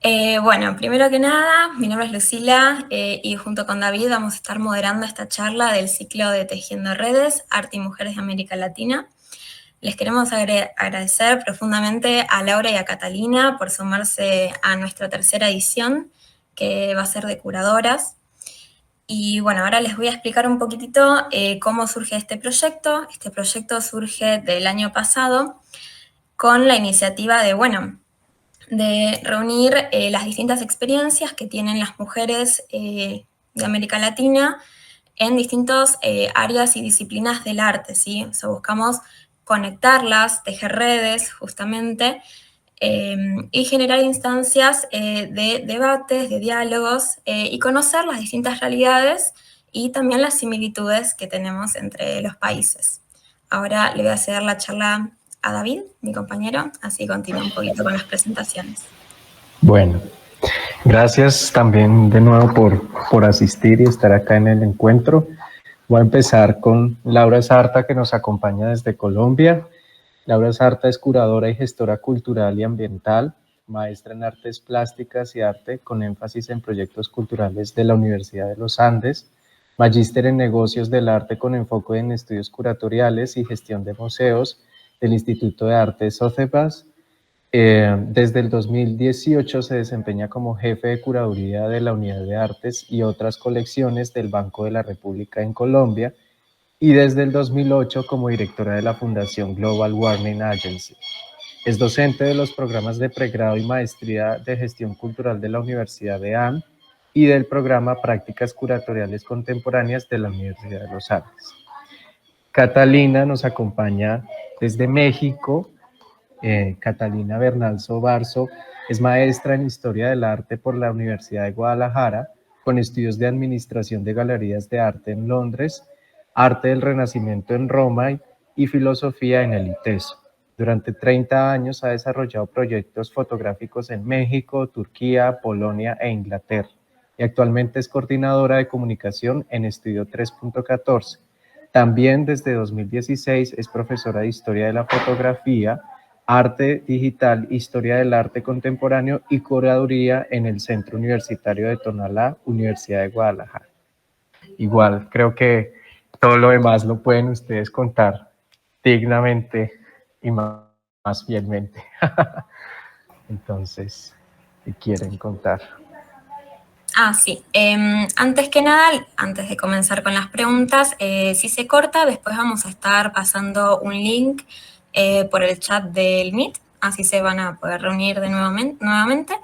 Bueno, primero que nada, mi nombre es Lucila y junto con David vamos a estar moderando esta charla del ciclo de Tejiendo Redes, Arte y Mujeres de América Latina. Les queremos agradecer profundamente a Laura y a Catalina por sumarse a nuestra tercera edición, que va a ser de curadoras. Y bueno, ahora les voy a explicar un poquitito cómo surge este proyecto. Este proyecto surge del año pasado con la iniciativa de reunir las distintas experiencias que tienen las mujeres de América Latina en distintas áreas y disciplinas del arte, ¿sí? O sea, buscamos conectarlas, tejer redes, justamente, y generar instancias de debates, de diálogos, y conocer las distintas realidades y también las similitudes que tenemos entre los países. Ahora le voy a ceder la charla a David, mi compañero, así continúa un poquito con las presentaciones. Bueno, gracias también de nuevo por asistir y estar acá en el encuentro. Voy a empezar con Laura Sarta, que nos acompaña desde Colombia. Laura Sarta es curadora y gestora cultural y ambiental, maestra en artes plásticas y arte con énfasis en proyectos culturales de la Universidad de los Andes, magíster en negocios del arte con enfoque en estudios curatoriales y gestión de museos del Instituto de Arte Sotheby's. Desde el 2018 se desempeña como jefe de curaduría de la Unidad de Artes y otras colecciones del Banco de la República en Colombia y desde el 2008 como directora de la Fundación Global Warming Agency. Es docente de los programas de pregrado y maestría de gestión cultural de la Universidad de Ann y del programa Prácticas Curatoriales Contemporáneas de la Universidad de los Andes. Catalina nos acompaña desde México. Catalina Bernalzo Barzo es maestra en Historia del Arte por la Universidad de Guadalajara, con estudios de Administración de Galerías de Arte en Londres, Arte del Renacimiento en Roma y Filosofía en el ITESO. Durante 30 años ha desarrollado proyectos fotográficos en México, Turquía, Polonia e Inglaterra, y actualmente es coordinadora de comunicación en Estudio 3.14. También desde 2016 es profesora de Historia de la Fotografía, Arte Digital, Historia del Arte Contemporáneo y Curaduría en el Centro Universitario de Tonalá, Universidad de Guadalajara. Igual, creo que todo lo demás lo pueden ustedes contar dignamente y más fielmente. Entonces, ¿qué quieren contar? Sí. Antes que nada, antes de comenzar con las preguntas, si se corta, después vamos a estar pasando un link por el chat del Meet, así se van a poder reunir de nuevamente.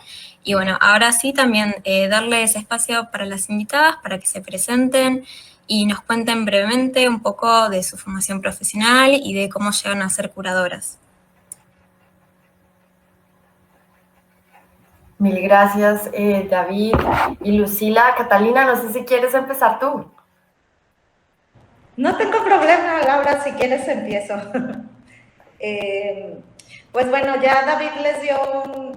Y bueno, ahora sí también darles espacio para las invitadas, para que se presenten y nos cuenten brevemente un poco de su formación profesional y de cómo llegan a ser curadoras. Mil gracias, David y Lucila. Catalina, no sé si quieres empezar tú. No tengo problema, Laura, si quieres empiezo. Pues bueno, ya David les dio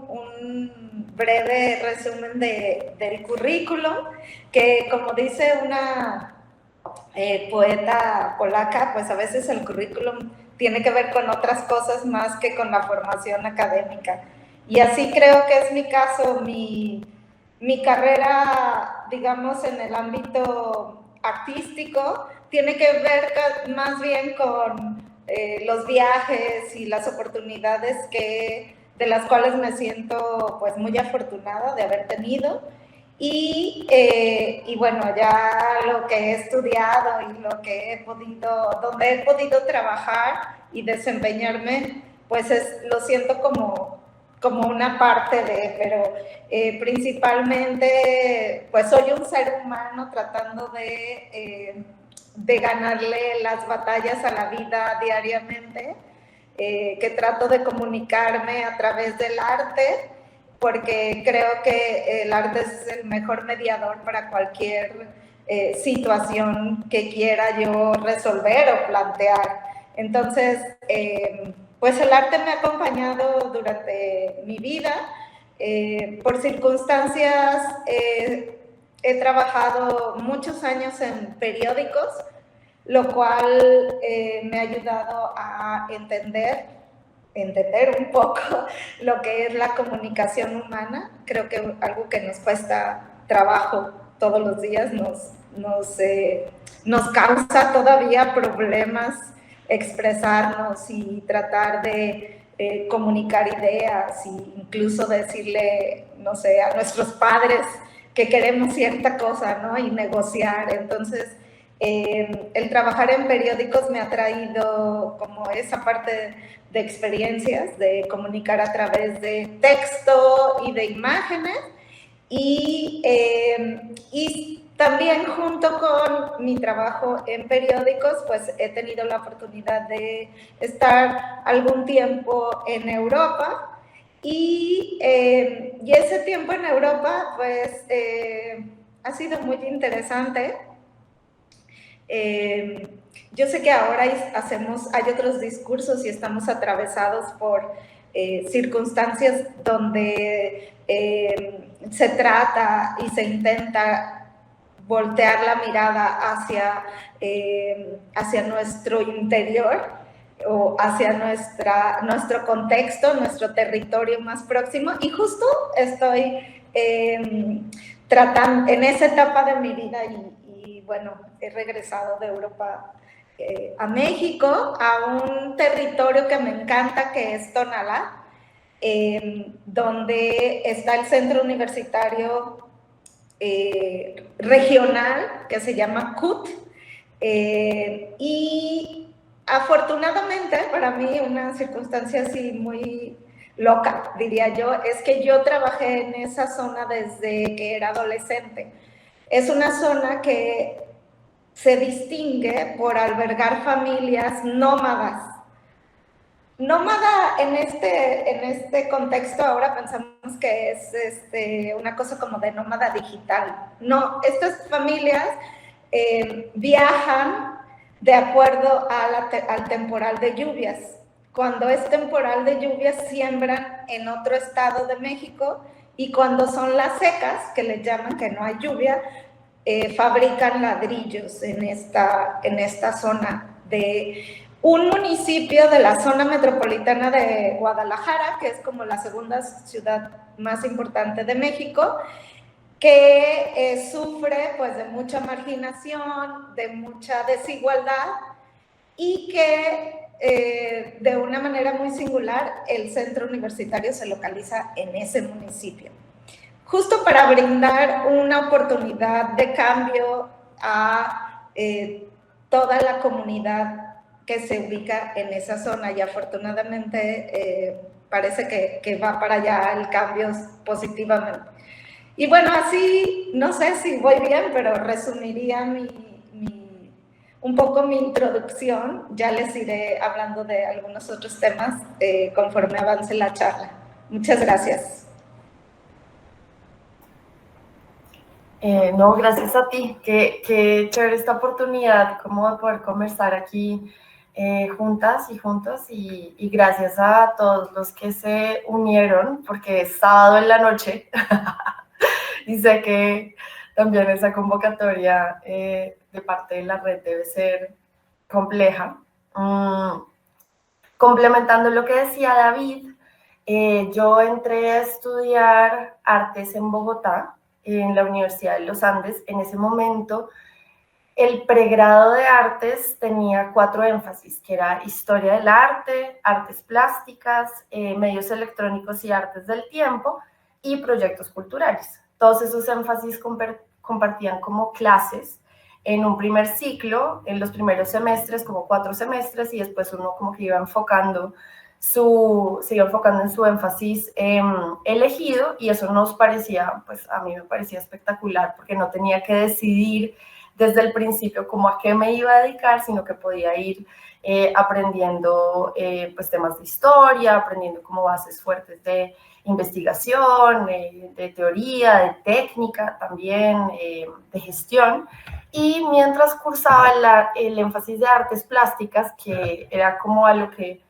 un breve resumen del currículum, que como dice una poeta polaca, pues a veces el currículum tiene que ver con otras cosas más que con la formación académica. Y así creo que es mi caso, mi carrera, digamos, en el ámbito artístico, tiene que ver más bien con los viajes y las oportunidades de las cuales me siento pues muy afortunada de haber tenido. Y bueno, ya lo que he estudiado y lo que donde he podido trabajar y desempeñarme, pues lo siento como una parte pero principalmente pues soy un ser humano tratando de ganarle las batallas a la vida diariamente, que trato de comunicarme a través del arte, porque creo que el arte es el mejor mediador para cualquier situación que quiera yo resolver o plantear. Entonces, pues el arte me ha acompañado durante mi vida. Por circunstancias, he trabajado muchos años en periódicos, lo cual me ha ayudado a entender entender un poco lo que es la comunicación humana. Creo que algo que nos cuesta trabajo todos los días, nos causa todavía problemas expresarnos y tratar de comunicar ideas e incluso decirle, no sé, a nuestros padres que queremos cierta cosa, ¿no? Y negociar. Entonces, el trabajar en periódicos me ha traído como esa parte de experiencias, de comunicar a través de texto y de imágenes, y también junto con mi trabajo en periódicos, pues he tenido la oportunidad de estar algún tiempo en Europa, y ese tiempo en Europa pues ha sido muy interesante. Yo sé que ahora hay otros discursos y estamos atravesados por circunstancias donde se trata y se intenta voltear la mirada hacia nuestro interior o hacia nuestro contexto, nuestro territorio más próximo, y justo estoy tratando en esa etapa de mi vida y bueno, he regresado de Europa a México, a un territorio que me encanta, que es Tonalá, donde está el centro universitario regional que se llama CUT, y afortunadamente para mí una circunstancia así muy loca, diría yo, es que yo trabajé en esa zona desde que era adolescente. Es una zona que se distingue por albergar familias nómadas. Nómada en este contexto ahora pensamos que es una cosa como de nómada digital. No, estas familias viajan de acuerdo al temporal de lluvias. Cuando es temporal de lluvias siembran en otro estado de México, y cuando son las secas, que les llaman que no hay lluvia, fabrican ladrillos en esta zona de un municipio de la zona metropolitana de Guadalajara, que es como la segunda ciudad más importante de México, que sufre pues de mucha marginación, de mucha desigualdad, y que de una manera muy singular el centro universitario se localiza en ese municipio, justo para brindar una oportunidad de cambio a toda la comunidad que se ubica en esa zona, y afortunadamente parece que va para allá el cambio positivamente. Y bueno, así, no sé si voy bien, pero resumiría un poco mi introducción. Ya les iré hablando de algunos otros temas conforme avance la charla. Muchas gracias. No, gracias a ti. Qué chévere esta oportunidad como de poder conversar aquí juntas y juntos, y gracias a todos los que se unieron, porque es sábado en la noche y sé que también esa convocatoria de parte de la red debe ser compleja. Complementando lo que decía David, yo entré a estudiar artes en Bogotá, en la Universidad de los Andes. En ese momento, el pregrado de artes tenía 4 énfasis, que era historia del arte, artes plásticas, medios electrónicos y artes del tiempo, y proyectos culturales. Todos esos énfasis compartían como clases en un primer ciclo, en los primeros semestres, como 4 semestres, y después uno como que se iba enfocando en su énfasis elegido, y eso nos parecía, pues a mí me parecía espectacular, porque no tenía que decidir desde el principio como a qué me iba a dedicar, sino que podía ir aprendiendo pues temas de historia, aprendiendo como bases fuertes de investigación, de teoría, de técnica también, de gestión. Y mientras cursaba el énfasis de artes plásticas, que era como a lo que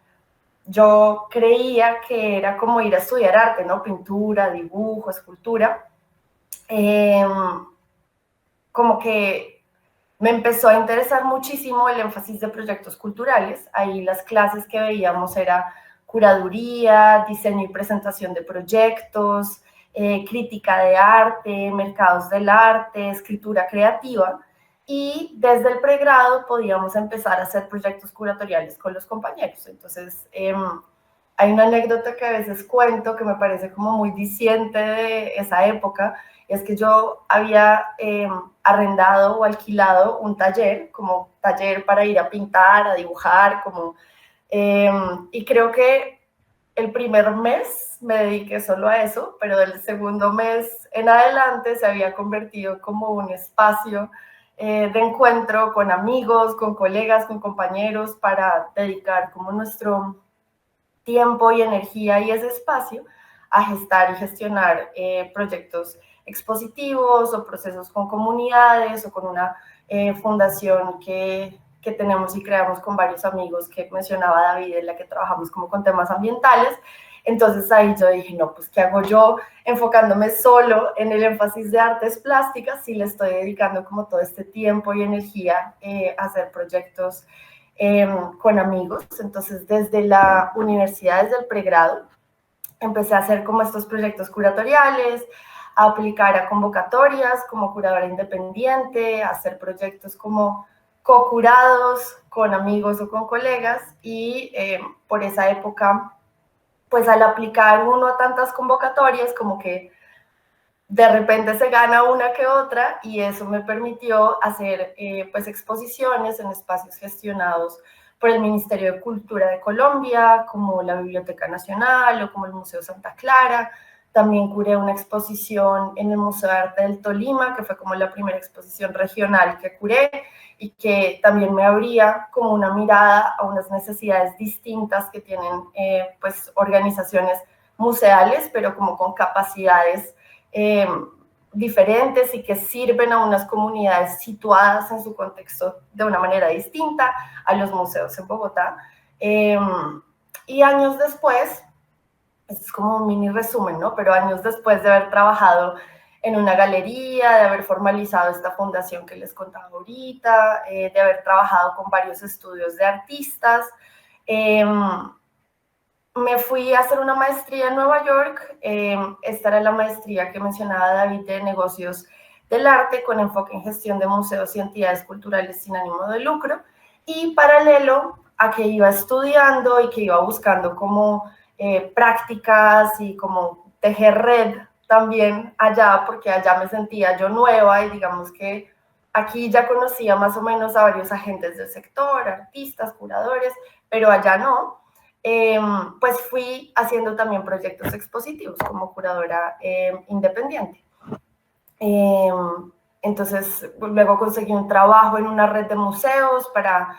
yo creía que era como ir a estudiar arte, ¿no? Pintura, dibujo, escultura, como que me empezó a interesar muchísimo el énfasis de proyectos culturales. Ahí las clases que veíamos era curaduría, diseño y presentación de proyectos, crítica de arte, mercados del arte, escritura creativa. Y desde el pregrado podíamos empezar a hacer proyectos curatoriales con los compañeros. Entonces, hay una anécdota que a veces cuento que me parece como muy diciente de esa época, es que yo había arrendado o alquilado un taller, como taller para ir a pintar, a dibujar, como, y creo que el primer mes me dediqué solo a eso, pero del segundo mes en adelante se había convertido como un espacio de encuentro con amigos, con colegas, con compañeros, para dedicar como nuestro tiempo y energía y ese espacio a gestar y gestionar proyectos expositivos o procesos con comunidades o con una fundación que tenemos y creamos con varios amigos que mencionaba David, en la que trabajamos como con temas ambientales. Entonces ahí yo dije, no, pues ¿qué hago yo enfocándome solo en el énfasis de artes plásticas si le estoy dedicando como todo este tiempo y energía a hacer proyectos con amigos? Entonces desde la universidad, desde el pregrado, empecé a hacer como estos proyectos curatoriales, a aplicar a convocatorias como curadora independiente, a hacer proyectos como co-curados con amigos o con colegas, y por esa época, pues al aplicar uno a tantas convocatorias, como que de repente se gana una que otra, y eso me permitió hacer pues exposiciones en espacios gestionados por el Ministerio de Cultura de Colombia, como la Biblioteca Nacional o como el Museo Santa Clara. También curé una exposición en el Museo de Arte del Tolima, que fue como la primera exposición regional que curé y que también me abría como una mirada a unas necesidades distintas que tienen pues organizaciones museales, pero como con capacidades diferentes y que sirven a unas comunidades situadas en su contexto de una manera distinta a los museos en Bogotá. Y años después, es como un mini resumen, ¿no? Pero años después de haber trabajado en una galería, de haber formalizado esta fundación que les contaba ahorita, de haber trabajado con varios estudios de artistas, me fui a hacer una maestría en Nueva York. Esta era la maestría que mencionaba David, de negocios del arte, con enfoque en gestión de museos y entidades culturales sin ánimo de lucro, y paralelo a que iba estudiando y que iba buscando como prácticas y como tejer red también allá, porque allá me sentía yo nueva y digamos que aquí ya conocía más o menos a varios agentes del sector, artistas, curadores, pero allá no. Pues fui haciendo también proyectos expositivos como curadora independiente. Entonces, luego conseguí un trabajo en una red de museos para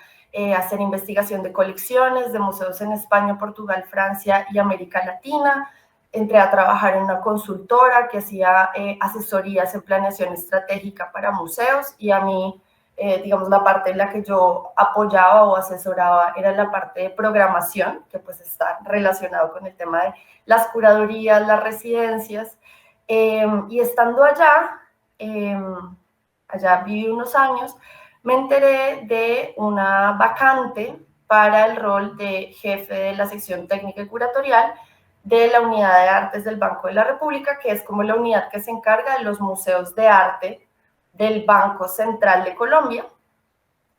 hacer investigación de colecciones de museos en España, Portugal, Francia y América Latina. Entré a trabajar en una consultora que hacía asesorías en planeación estratégica para museos, y a mí, digamos, la parte en la que yo apoyaba o asesoraba era la parte de programación, que pues está relacionado con el tema de las curadurías, las residencias. Y estando allá, allá viví unos años, me enteré de una vacante para el rol de jefe de la sección técnica y curatorial de la Unidad de Artes del Banco de la República, que es como la unidad que se encarga de los museos de arte del Banco Central de Colombia,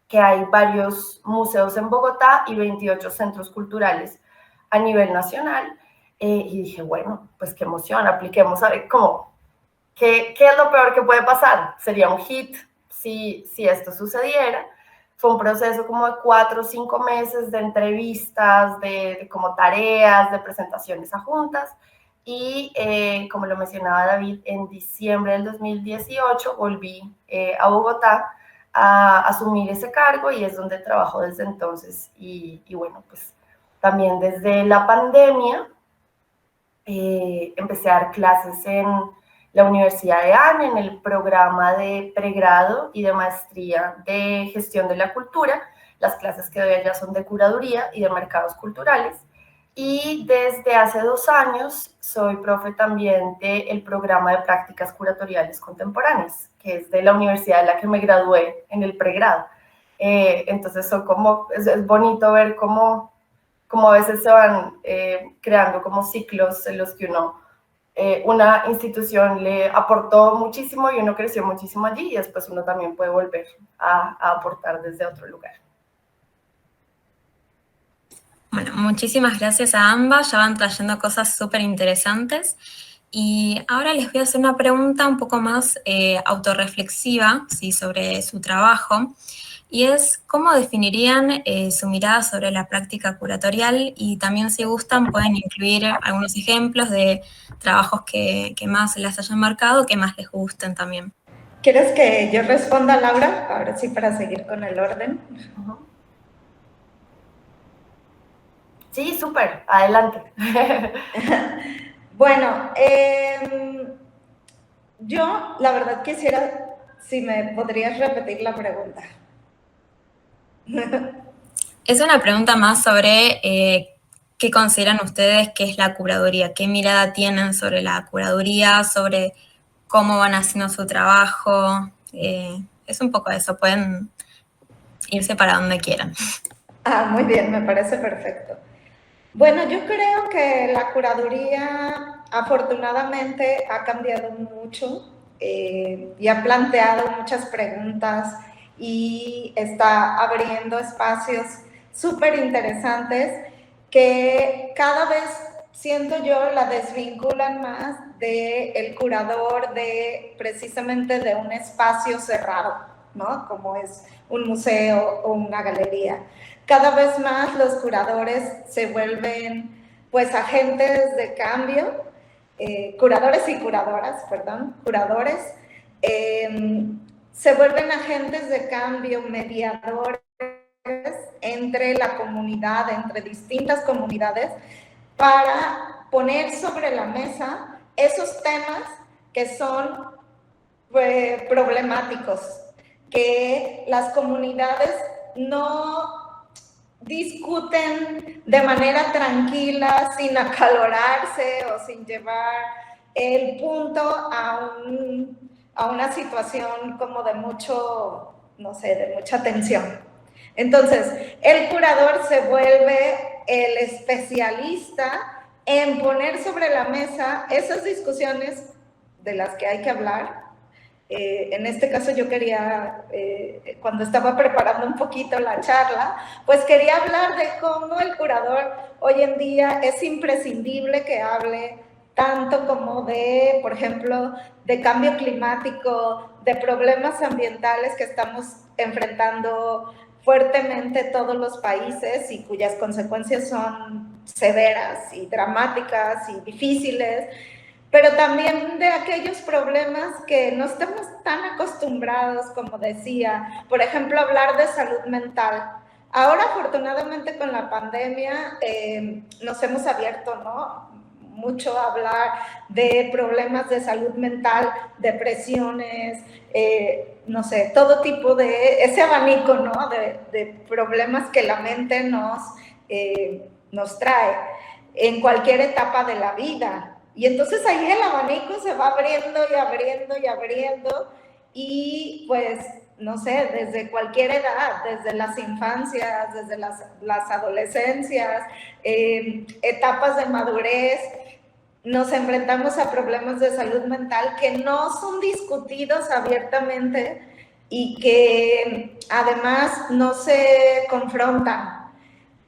que hay varios museos en Bogotá y 28 centros culturales a nivel nacional. Y dije, bueno, pues qué emoción, apliquemos a ver cómo, ¿qué es lo peor que puede pasar? Sería un hit si esto sucediera. Fue un proceso como de 4 o 5 meses de entrevistas, de como tareas, de presentaciones a juntas. Y como lo mencionaba David, en diciembre del 2018 volví a Bogotá a asumir ese cargo, y es donde trabajo desde entonces. Y bueno, pues también desde la pandemia empecé a dar clases en la Universidad de ANE, en el programa de pregrado y de maestría de gestión de la cultura. Las clases que doy allá son de curaduría y de mercados culturales. Y desde hace 2 años soy profe también del programa de prácticas curatoriales contemporáneas, que es de la universidad en la que me gradué en el pregrado. Entonces son como, es bonito ver cómo como a veces se van creando como ciclos en los que una institución le aportó muchísimo y uno creció muchísimo allí y después uno también puede volver a aportar desde otro lugar. Bueno, muchísimas gracias a ambas, ya van trayendo cosas súper interesantes. Y ahora les voy a hacer una pregunta un poco más autorreflexiva, ¿sí?, sobre su trabajo. Y es, ¿cómo definirían su mirada sobre la práctica curatorial? Y también, si gustan, pueden incluir algunos ejemplos de trabajos que más les hayan marcado, que más les gusten también. ¿Quieres que yo responda, Laura? Ahora sí, para seguir con el orden. Sí, súper, adelante. Bueno, yo la verdad quisiera, si me podrías repetir la pregunta. Es una pregunta más sobre qué consideran ustedes que es la curaduría, qué mirada tienen sobre la curaduría, sobre cómo van haciendo su trabajo. Es un poco eso, pueden irse para donde quieran. Muy bien, me parece perfecto. Bueno, yo creo que la curaduría afortunadamente ha cambiado mucho y ha planteado muchas preguntas y está abriendo espacios súper interesantes que cada vez, siento yo, la desvinculan más del curador de precisamente de un espacio cerrado, ¿no? Como es un museo o una galería. Cada vez más los curadores se vuelven pues agentes de cambio, curadores y curadoras, perdón, curadores, se vuelven agentes de cambio, mediadores entre la comunidad, entre distintas comunidades, para poner sobre la mesa esos temas que son problemáticos, que las comunidades no discuten de manera tranquila, sin acalorarse o sin llevar el punto a una situación como de mucho, no sé, de mucha tensión. Entonces, el curador se vuelve el especialista en poner sobre la mesa esas discusiones de las que hay que hablar. En este caso yo quería, cuando estaba preparando un poquito la charla, pues quería hablar de cómo el curador hoy en día es imprescindible que hable tanto como de, por ejemplo, de cambio climático, de problemas ambientales que estamos enfrentando fuertemente todos los países y cuyas consecuencias son severas y dramáticas y difíciles, pero también de aquellos problemas que no estamos tan acostumbrados, como decía, por ejemplo, hablar de salud mental. Ahora, afortunadamente, con la pandemia nos hemos abierto, ¿no?, mucho a hablar de problemas de salud mental, depresiones, no sé, todo tipo de ese abanico, ¿no?, de problemas que la mente nos trae en cualquier etapa de la vida. Y entonces ahí el abanico se va abriendo y abriendo y abriendo y pues, no sé, desde cualquier edad, desde las infancias, desde las adolescencias, etapas de madurez, nos enfrentamos a problemas de salud mental que no son discutidos abiertamente y que además no se confrontan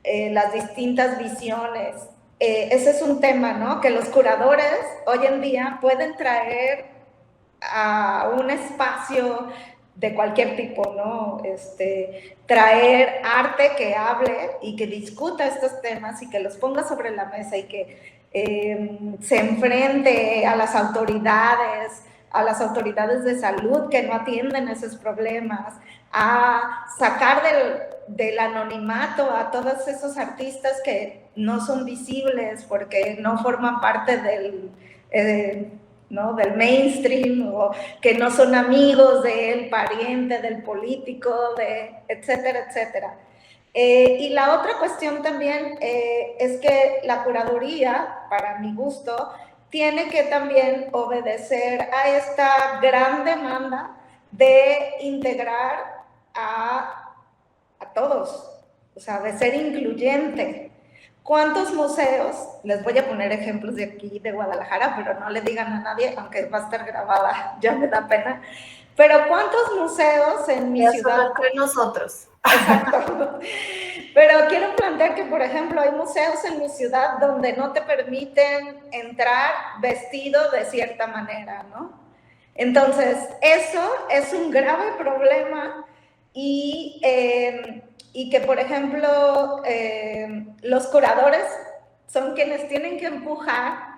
las distintas visiones. Ese es un tema, ¿no?, que los curadores hoy en día pueden traer a un espacio de cualquier tipo, ¿no? Traer arte que hable y que discuta estos temas y que los ponga sobre la mesa y que se enfrente a las autoridades de salud que no atienden esos problemas, a sacar del anonimato a todos esos artistas que no son visibles porque no forman parte ¿no?, del mainstream, o que no son amigos del pariente, del político, etcétera, etcétera. Y la otra cuestión también es que la curaduría, para mi gusto, tiene que también obedecer a esta gran demanda de integrar a todos, o sea, de ser incluyente, ¿Cuántos museos? Les voy a poner ejemplos de aquí, de Guadalajara, pero no le digan a nadie, aunque va a estar grabada, ya me da pena. Pero ¿cuántos museos en mi ciudad? Solo entre nosotros. Exacto. Pero quiero plantear que, por ejemplo, hay museos en mi ciudad donde no te permiten entrar vestido de cierta manera, ¿no? Entonces, eso es un grave problema y que, por ejemplo, los curadores son quienes tienen que empujar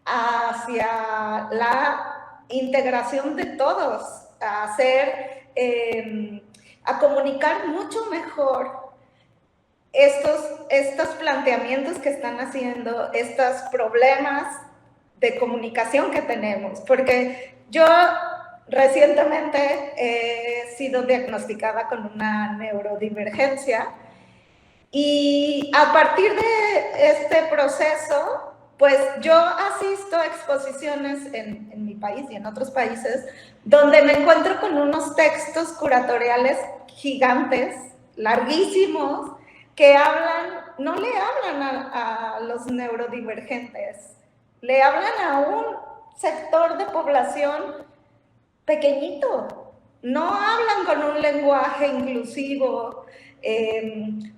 hacia la integración de todos, a hacer, a comunicar mucho mejor estos planteamientos que están haciendo, estos problemas de comunicación que tenemos, porque yo recientemente he sido diagnosticada con una neurodivergencia y a partir de este proceso, pues yo asisto a exposiciones en mi país y en otros países donde me encuentro con unos textos curatoriales gigantes, larguísimos, que no le hablan a los neurodivergentes, le hablan a un sector de población pequeñito, no hablan con un lenguaje inclusivo,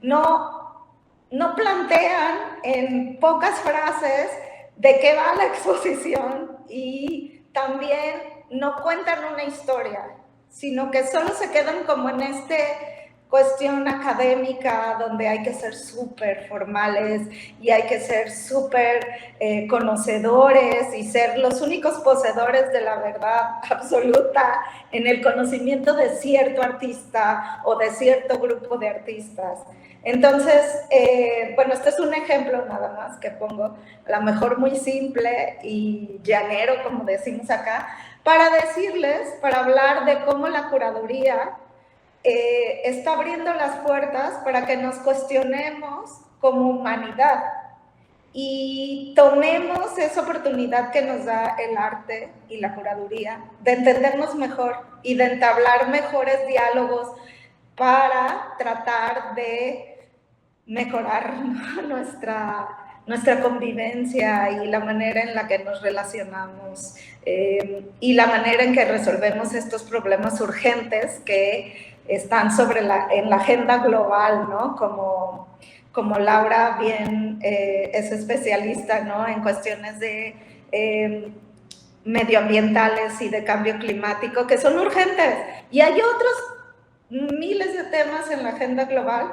no plantean en pocas frases de qué va la exposición y también no cuentan una historia, sino que solo se quedan como en esta cuestión académica donde hay que ser súper formales y hay que ser súper conocedores y ser los únicos poseedores de la verdad absoluta en el conocimiento de cierto artista o de cierto grupo de artistas. Entonces, bueno, este es un ejemplo nada más que pongo, a lo mejor muy simple y llanero, como decimos acá, para decirles, para hablar de cómo la curaduría está abriendo las puertas para que nos cuestionemos como humanidad y tomemos esa oportunidad que nos da el arte y la curaduría de entendernos mejor y de entablar mejores diálogos para tratar de mejorar, ¿no?, nuestra convivencia y la manera en la que nos relacionamos y la manera en que resolvemos estos problemas urgentes que están en la agenda global, ¿no? Como Laura bien es especialista, ¿no?, en cuestiones de medioambientales y de cambio climático, que son urgentes. Y hay otros miles de temas en la agenda global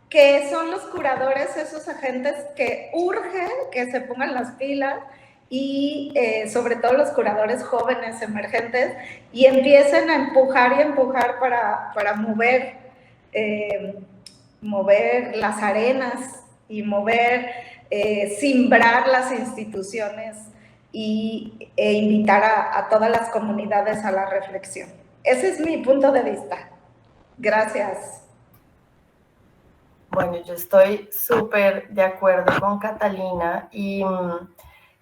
que son los curadores, esos agentes que urgen que se pongan las pilas y sobre todo los curadores jóvenes emergentes y empiecen a empujar y empujar para mover las arenas y simbrar las instituciones e invitar a todas las comunidades a la reflexión. Ese es mi punto de vista. Gracias. Bueno, yo estoy súper de acuerdo con Catalina y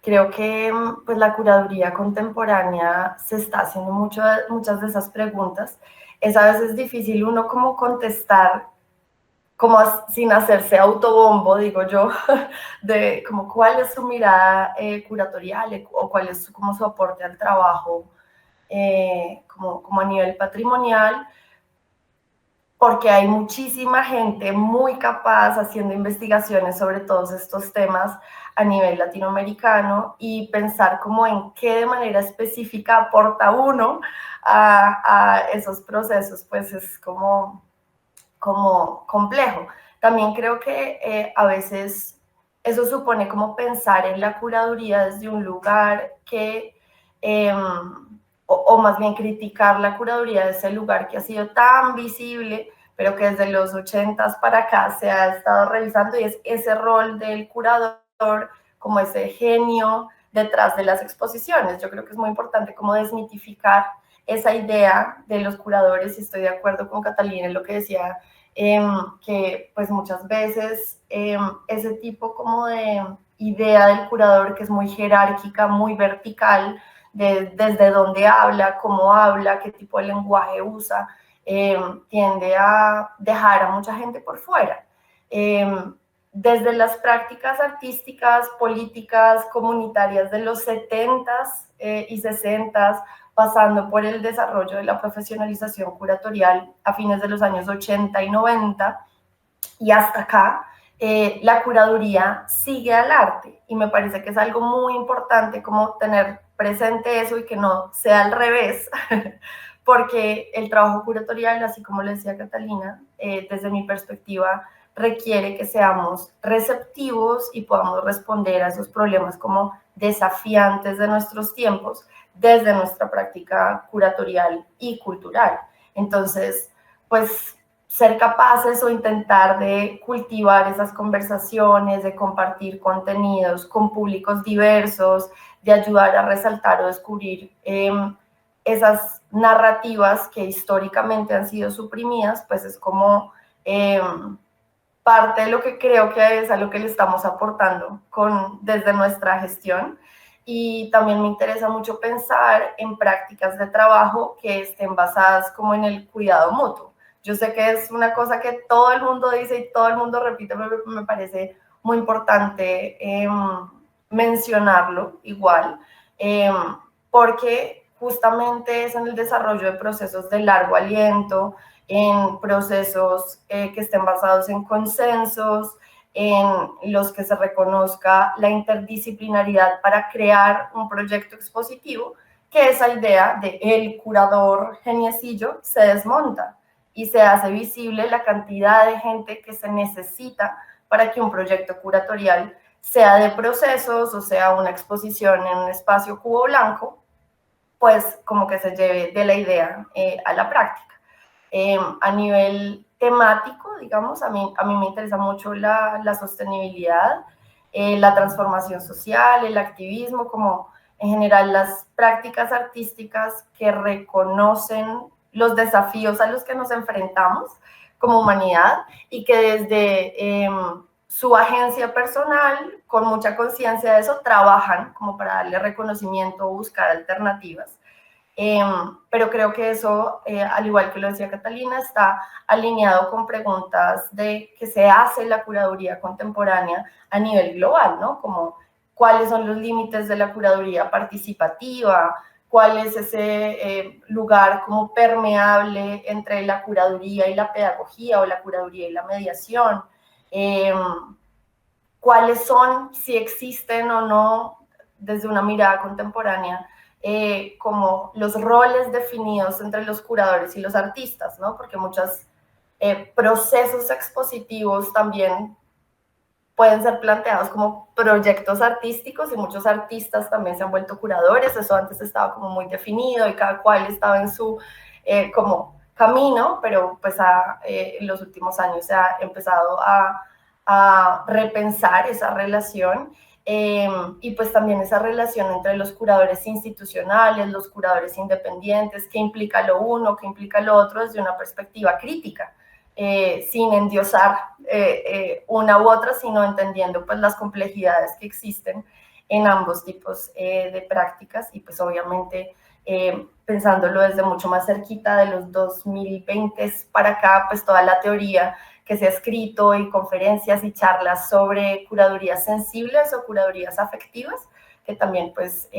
creo que pues, la curaduría contemporánea se está haciendo muchas de esas preguntas. Es a veces difícil uno como contestar como sin hacerse autobombo, digo yo, de como cuál es su mirada curatorial o cuál es como su aporte al trabajo como a nivel patrimonial, porque hay muchísima gente muy capaz haciendo investigaciones sobre todos estos temas a nivel latinoamericano y pensar como en qué de manera específica aporta uno a esos procesos, pues es como complejo. También creo que a veces eso supone como pensar en la curaduría desde un lugar que, o más bien criticar la curaduría desde ese lugar que ha sido tan visible, pero que desde los 80s para acá se ha estado revisando, y es ese rol del curador como ese genio detrás de las exposiciones. Yo creo que es muy importante como desmitificar esa idea de los curadores, y estoy de acuerdo con Catalina en lo que decía, que pues muchas veces ese tipo como de idea del curador que es muy jerárquica, muy vertical, desde dónde habla, cómo habla, qué tipo de lenguaje usa, tiende a dejar a mucha gente por fuera. desde las prácticas artísticas, políticas, comunitarias de los 70s y 60s, pasando por el desarrollo de la profesionalización curatorial a fines de los años 80 y 90, y hasta acá, la curaduría sigue al arte, y me parece que es algo muy importante como tener presente eso y que no sea al revés, porque el trabajo curatorial, así como le decía Catalina, desde mi perspectiva, requiere que seamos receptivos y podamos responder a esos problemas como desafiantes de nuestros tiempos desde nuestra práctica curatorial y cultural. Entonces, pues ser capaces o intentar de cultivar esas conversaciones, de compartir contenidos con públicos diversos, de ayudar a resaltar o descubrir esas narrativas que históricamente han sido suprimidas, pues es como parte de lo que creo que es a lo que le estamos aportando desde nuestra gestión. Y también me interesa mucho pensar en prácticas de trabajo que estén basadas como en el cuidado mutuo. Yo sé que es una cosa que todo el mundo dice y todo el mundo repite, pero me parece muy importante mencionarlo igual, porque justamente es en el desarrollo de procesos de largo aliento, en procesos que estén basados en consensos, en los que se reconozca la interdisciplinaridad para crear un proyecto expositivo, que esa idea de el curador geniecillo se desmonta y se hace visible la cantidad de gente que se necesita para que un proyecto curatorial, sea de procesos o sea una exposición en un espacio cubo blanco, pues como que se lleve de la idea a la práctica. A nivel temático, digamos, a mí me interesa mucho la sostenibilidad, la transformación social, el activismo, como en general las prácticas artísticas que reconocen los desafíos a los que nos enfrentamos como humanidad y que desde su agencia personal, con mucha conciencia de eso, trabajan como para darle reconocimiento o buscar alternativas. Pero creo que eso, al igual que lo decía Catalina, está alineado con preguntas de que se hace la curaduría contemporánea a nivel global, ¿no? Como cuáles son los límites de la curaduría participativa, cuál es ese lugar como permeable entre la curaduría y la pedagogía o la curaduría y la mediación, cuáles son, si existen o no, desde una mirada contemporánea, como los roles definidos entre los curadores y los artistas, ¿no? Porque muchos procesos expositivos también pueden ser planteados como proyectos artísticos y muchos artistas también se han vuelto curadores. Eso antes estaba como muy definido y cada cual estaba en su como camino, pero pues en los últimos años se ha empezado a repensar esa relación. Y pues también esa relación entre los curadores institucionales, los curadores independientes, qué implica lo uno, qué implica lo otro desde una perspectiva crítica, sin endiosar una u otra, sino entendiendo pues las complejidades que existen en ambos tipos de prácticas y pues obviamente pensándolo desde mucho más cerquita de los 2020 para acá, pues toda la teoría que se ha escrito y conferencias y charlas sobre curadurías sensibles o curadurías afectivas, que también pues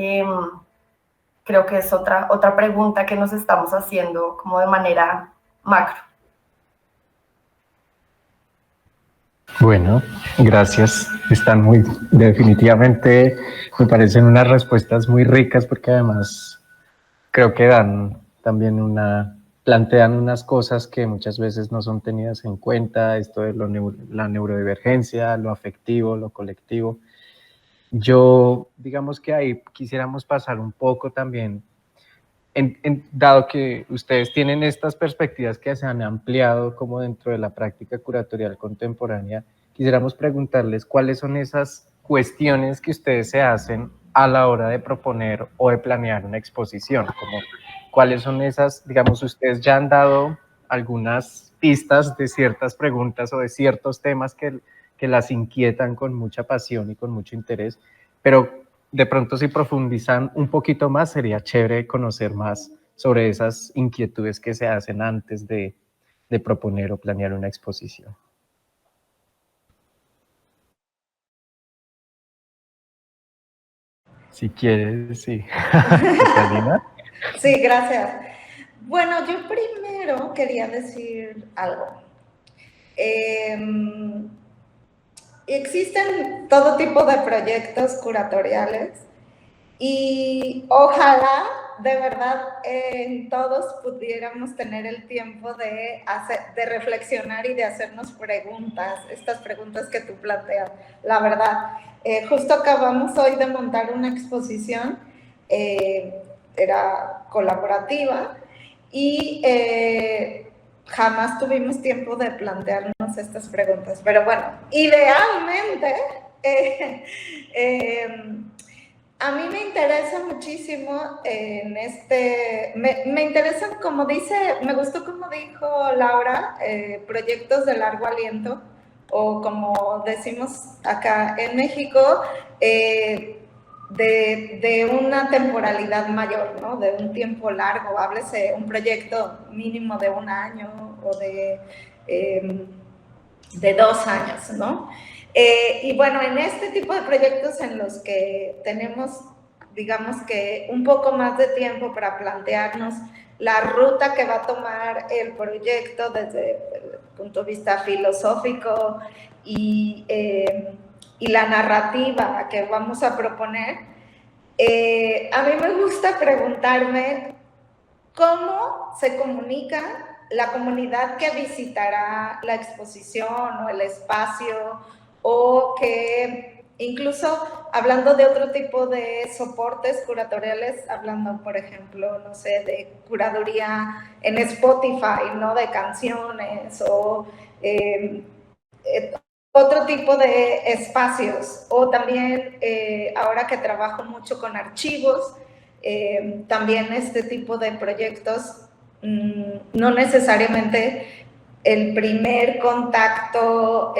creo que es otra pregunta que nos estamos haciendo como de manera macro. Bueno, gracias. Están definitivamente me parecen unas respuestas muy ricas porque además creo que dan también plantean unas cosas que muchas veces no son tenidas en cuenta, esto de la neurodivergencia, lo afectivo, lo colectivo. Yo, digamos que ahí quisiéramos pasar un poco también, dado que ustedes tienen estas perspectivas que se han ampliado como dentro de la práctica curatorial contemporánea, quisiéramos preguntarles cuáles son esas cuestiones que ustedes se hacen a la hora de proponer o de planear una exposición, como cuáles son esas, digamos, ustedes ya han dado algunas pistas de ciertas preguntas o de ciertos temas que las inquietan con mucha pasión y con mucho interés, pero de pronto si profundizan un poquito más, sería chévere conocer más sobre esas inquietudes que se hacen antes de proponer o planear una exposición. Si quieres, sí. Catalina. Sí, gracias. Bueno, yo primero quería decir algo. Existen todo tipo de proyectos curatoriales y ojalá de verdad en todos pudiéramos tener el tiempo de reflexionar y de hacernos preguntas, estas preguntas que tú planteas. La verdad, justo acabamos hoy de montar una exposición, era colaborativa y jamás tuvimos tiempo de plantearnos estas preguntas. Pero bueno, idealmente, a mí me interesa muchísimo me interesan, como dice, me gustó como dijo Laura, proyectos de largo aliento, o como decimos acá en México, de una temporalidad mayor, ¿no? De un tiempo largo, háblese un proyecto mínimo de 1 año o de 2 años, ¿no? Y bueno, en este tipo de proyectos en los que tenemos, digamos que un poco más de tiempo para plantearnos la ruta que va a tomar el proyecto desde el punto de vista filosófico y la narrativa que vamos a proponer, a mí me gusta preguntarme cómo se comunica la comunidad que visitará la exposición o el espacio, o que incluso hablando de otro tipo de soportes curatoriales, hablando por ejemplo, no sé, de curaduría en Spotify, ¿no? De canciones o otro tipo de espacios, o también ahora que trabajo mucho con archivos, también este tipo de proyectos, no necesariamente el primer contacto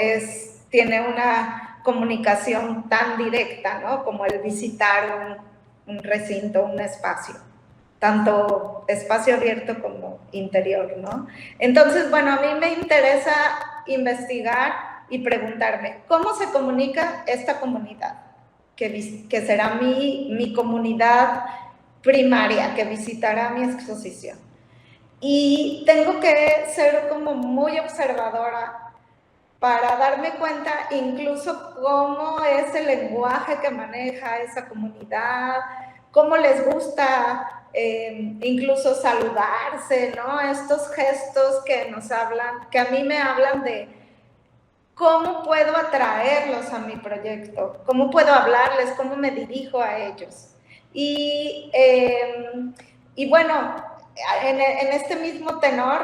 tiene una comunicación tan directa, ¿no? Como el visitar un recinto, un espacio, tanto espacio abierto como interior, ¿no? Entonces, bueno, a mí me interesa investigar y preguntarme, ¿cómo se comunica esta comunidad? Que será mi comunidad primaria, que visitará mi exposición. Y tengo que ser como muy observadora para darme cuenta incluso cómo es el lenguaje que maneja esa comunidad, cómo les gusta incluso saludarse, ¿no? Estos gestos que nos hablan, que a mí me hablan de cómo puedo atraerlos a mi proyecto, cómo puedo hablarles, cómo me dirijo a ellos. Y bueno, en este mismo tenor,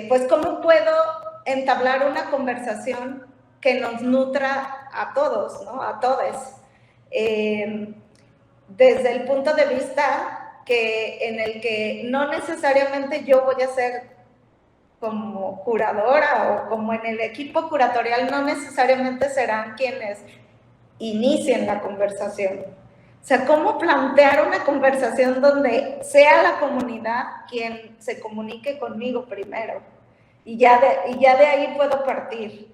pues cómo puedo entablar una conversación que nos nutra a todos, ¿no? A todos. Desde el punto de vista en el que no necesariamente yo voy a ser como curadora, o como en el equipo curatorial no necesariamente serán quienes inicien la conversación. O sea, ¿cómo plantear una conversación donde sea la comunidad quien se comunique conmigo primero? Y ya de ahí puedo partir.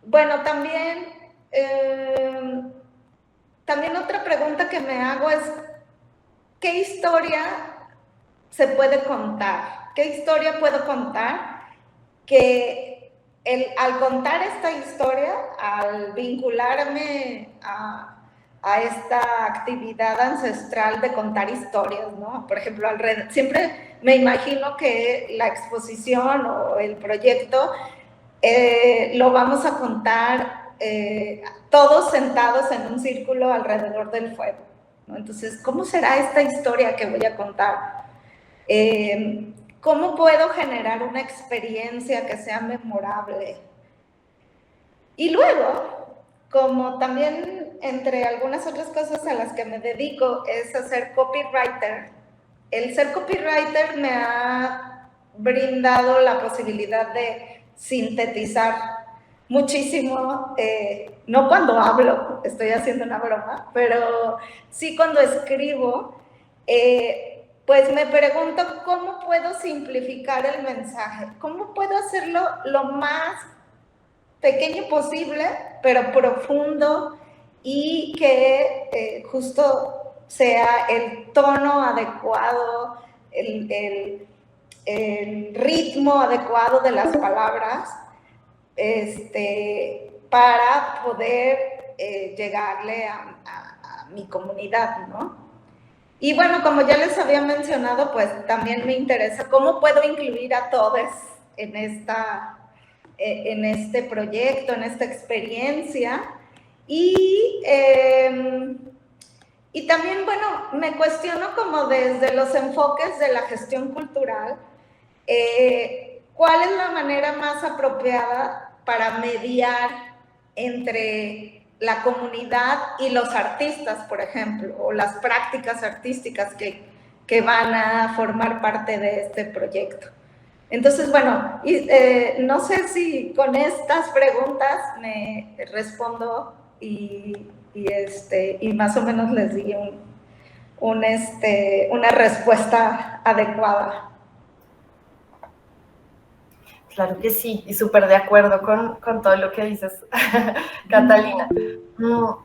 Bueno, también otra pregunta que me hago es, ¿qué historia se puede contar? ¿Qué historia puedo contar? Que al contar esta historia, al vincularme a esta actividad ancestral de contar historias, ¿no? Por ejemplo, siempre me imagino que la exposición o el proyecto lo vamos a contar todos sentados en un círculo alrededor del fuego, ¿no? Entonces, ¿cómo será esta historia que voy a contar? ¿Cómo puedo generar una experiencia que sea memorable? Y luego, como también entre algunas otras cosas a las que me dedico es a ser copywriter, el ser copywriter me ha brindado la posibilidad de sintetizar muchísimo, no cuando hablo, estoy haciendo una broma, pero sí cuando escribo, pues me pregunto cómo puedo simplificar el mensaje, cómo puedo hacerlo lo más pequeño posible, pero profundo y que justo sea el tono adecuado, el ritmo adecuado de las palabras para poder llegarle a mi comunidad, ¿no? Y bueno, como ya les había mencionado, pues también me interesa cómo puedo incluir a todos en este proyecto, en esta experiencia. Y también, bueno, me cuestiono como desde los enfoques de la gestión cultural, ¿cuál es la manera más apropiada para mediar entre la comunidad y los artistas, por ejemplo, o las prácticas artísticas que van a formar parte de este proyecto? Entonces, bueno, no sé si con estas preguntas me respondo y más o menos les di una respuesta adecuada. Claro que sí, y súper de acuerdo con todo lo que dices, Catalina.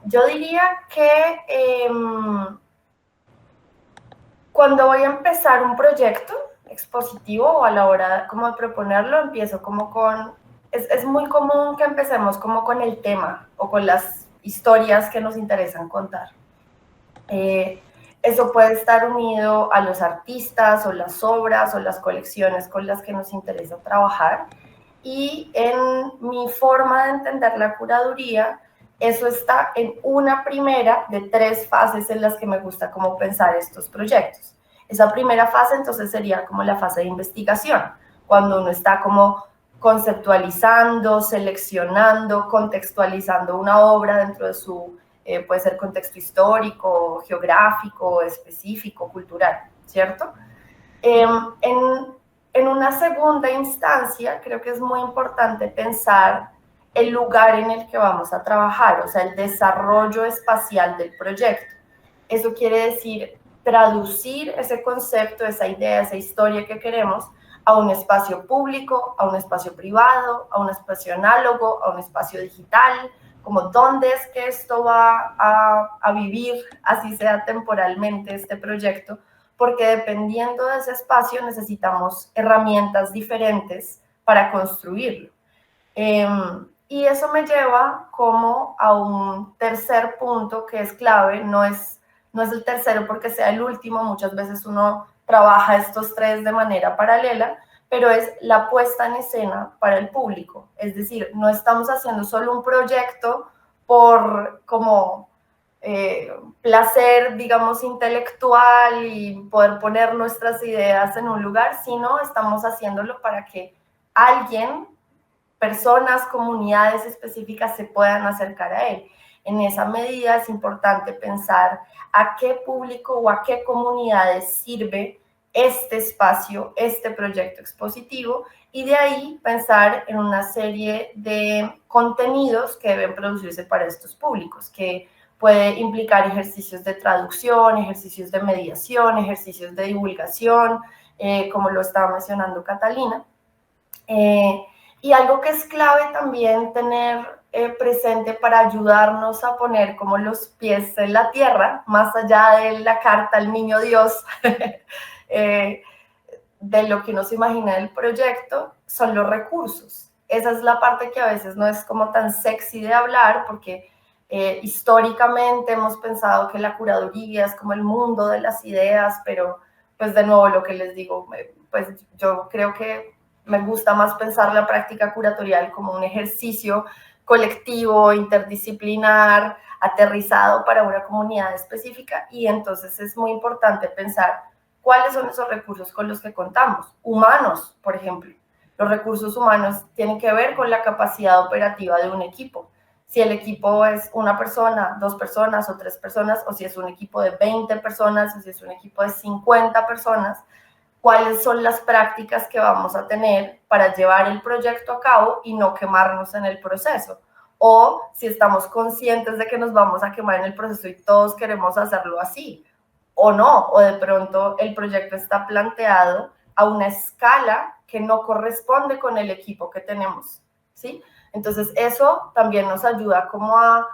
Yo diría que cuando voy a empezar un proyecto expositivo o a la hora como de proponerlo, empiezo como con... Es muy común que empecemos como con el tema o con las historias que nos interesan contar. Eso puede estar unido a los artistas o las obras o las colecciones con las que nos interesa trabajar. Y en mi forma de entender la curaduría, eso está en una primera de 3 fases en las que me gusta como pensar estos proyectos. Esa primera fase entonces sería como la fase de investigación, cuando uno está como conceptualizando, seleccionando, contextualizando una obra dentro de su, puede ser contexto histórico, geográfico, específico, cultural, ¿cierto? En una segunda instancia, creo que es muy importante pensar el lugar en el que vamos a trabajar, o sea, el desarrollo espacial del proyecto. Eso quiere decir traducir ese concepto, esa idea, esa historia que queremos a un espacio público, a un espacio privado, a un espacio análogo, a un espacio digital, como dónde es que esto va a vivir, así sea temporalmente este proyecto, porque dependiendo de ese espacio necesitamos herramientas diferentes para construirlo. Y eso me lleva como a un tercer punto que es clave, no es el tercero porque sea el último, muchas veces uno trabaja estos 3 de manera paralela, pero es la puesta en escena para el público. Es decir, no estamos haciendo solo un proyecto por como placer, digamos, intelectual y poder poner nuestras ideas en un lugar, sino estamos haciéndolo para que alguien, personas, comunidades específicas se puedan acercar a él. En esa medida es importante pensar a qué público o a qué comunidades sirve este espacio, este proyecto expositivo, y de ahí pensar en una serie de contenidos que deben producirse para estos públicos, que puede implicar ejercicios de traducción, ejercicios de mediación, ejercicios de divulgación, como lo estaba mencionando Catalina. Y algo que es clave también tener presente para ayudarnos a poner como los pies en la tierra, más allá de la carta al niño Dios, de lo que uno se imagina del proyecto, son los recursos. Esa es la parte que a veces no es como tan sexy de hablar, porque históricamente hemos pensado que la curaduría es como el mundo de las ideas, pero pues de nuevo lo que les digo, pues yo creo que me gusta más pensar la práctica curatorial como un ejercicio colectivo, interdisciplinar, aterrizado para una comunidad específica, y entonces es muy importante pensar cuáles son esos recursos con los que contamos. Humanos, por ejemplo. Los recursos humanos tienen que ver con la capacidad operativa de un equipo. Si el equipo es una persona, 2 personas o 3 personas, o si es un equipo de 20 personas, o si es un equipo de 50 personas, cuáles son las prácticas que vamos a tener para llevar el proyecto a cabo y no quemarnos en el proceso. O si estamos conscientes de que nos vamos a quemar en el proceso y todos queremos hacerlo así, o no, o de pronto el proyecto está planteado a una escala que no corresponde con el equipo que tenemos, ¿sí? Entonces eso también nos ayuda como a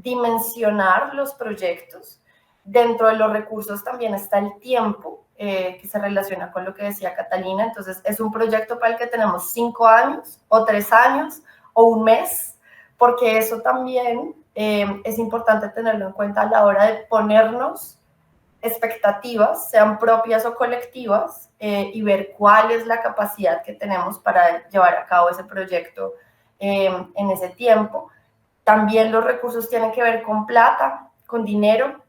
dimensionar los proyectos. Dentro de los recursos también está el tiempo, que se relaciona con lo que decía Catalina. Entonces, es un proyecto para el que tenemos 5 años, o 3 años, o un mes, porque eso también es importante tenerlo en cuenta a la hora de ponernos expectativas, sean propias o colectivas, y ver cuál es la capacidad que tenemos para llevar a cabo ese proyecto en ese tiempo. También los recursos tienen que ver con plata, con dinero.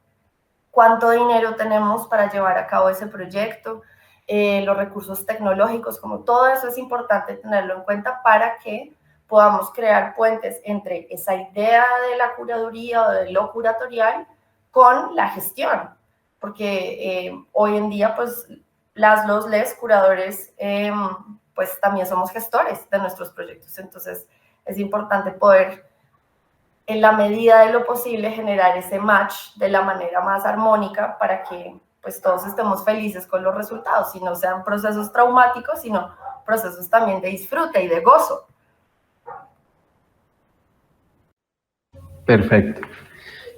¿Cuánto dinero tenemos para llevar a cabo ese proyecto? Los recursos tecnológicos, como todo eso es importante tenerlo en cuenta para que podamos crear puentes entre esa idea de la curaduría o de lo curatorial con la gestión. Porque hoy en día, pues, les curadores, pues también somos gestores de nuestros proyectos. Entonces, es importante poder, en la medida de lo posible, generar ese match de la manera más armónica para que pues todos estemos felices con los resultados y no sean procesos traumáticos, sino procesos también de disfrute y de gozo. Perfecto.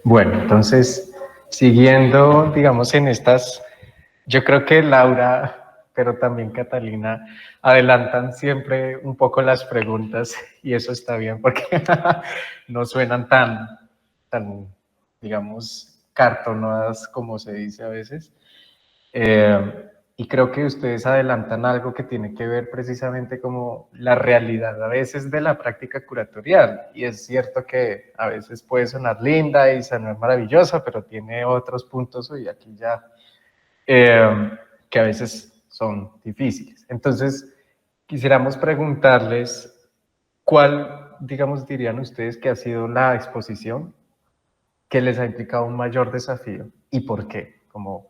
Bueno, entonces, siguiendo, digamos, en estas, yo creo que Laura, pero también Catalina, adelantan siempre un poco las preguntas y eso está bien porque no suenan tan, digamos, cartonadas como se dice a veces. Y creo que ustedes adelantan algo que tiene que ver precisamente como la realidad a veces de la práctica curatorial. Y es cierto que a veces puede sonar linda y sonar maravillosa, pero tiene otros puntos, y aquí ya, que a veces son difíciles. Entonces, quisiéramos preguntarles cuál, digamos, dirían ustedes que ha sido la exposición que les ha implicado un mayor desafío y por qué. Como,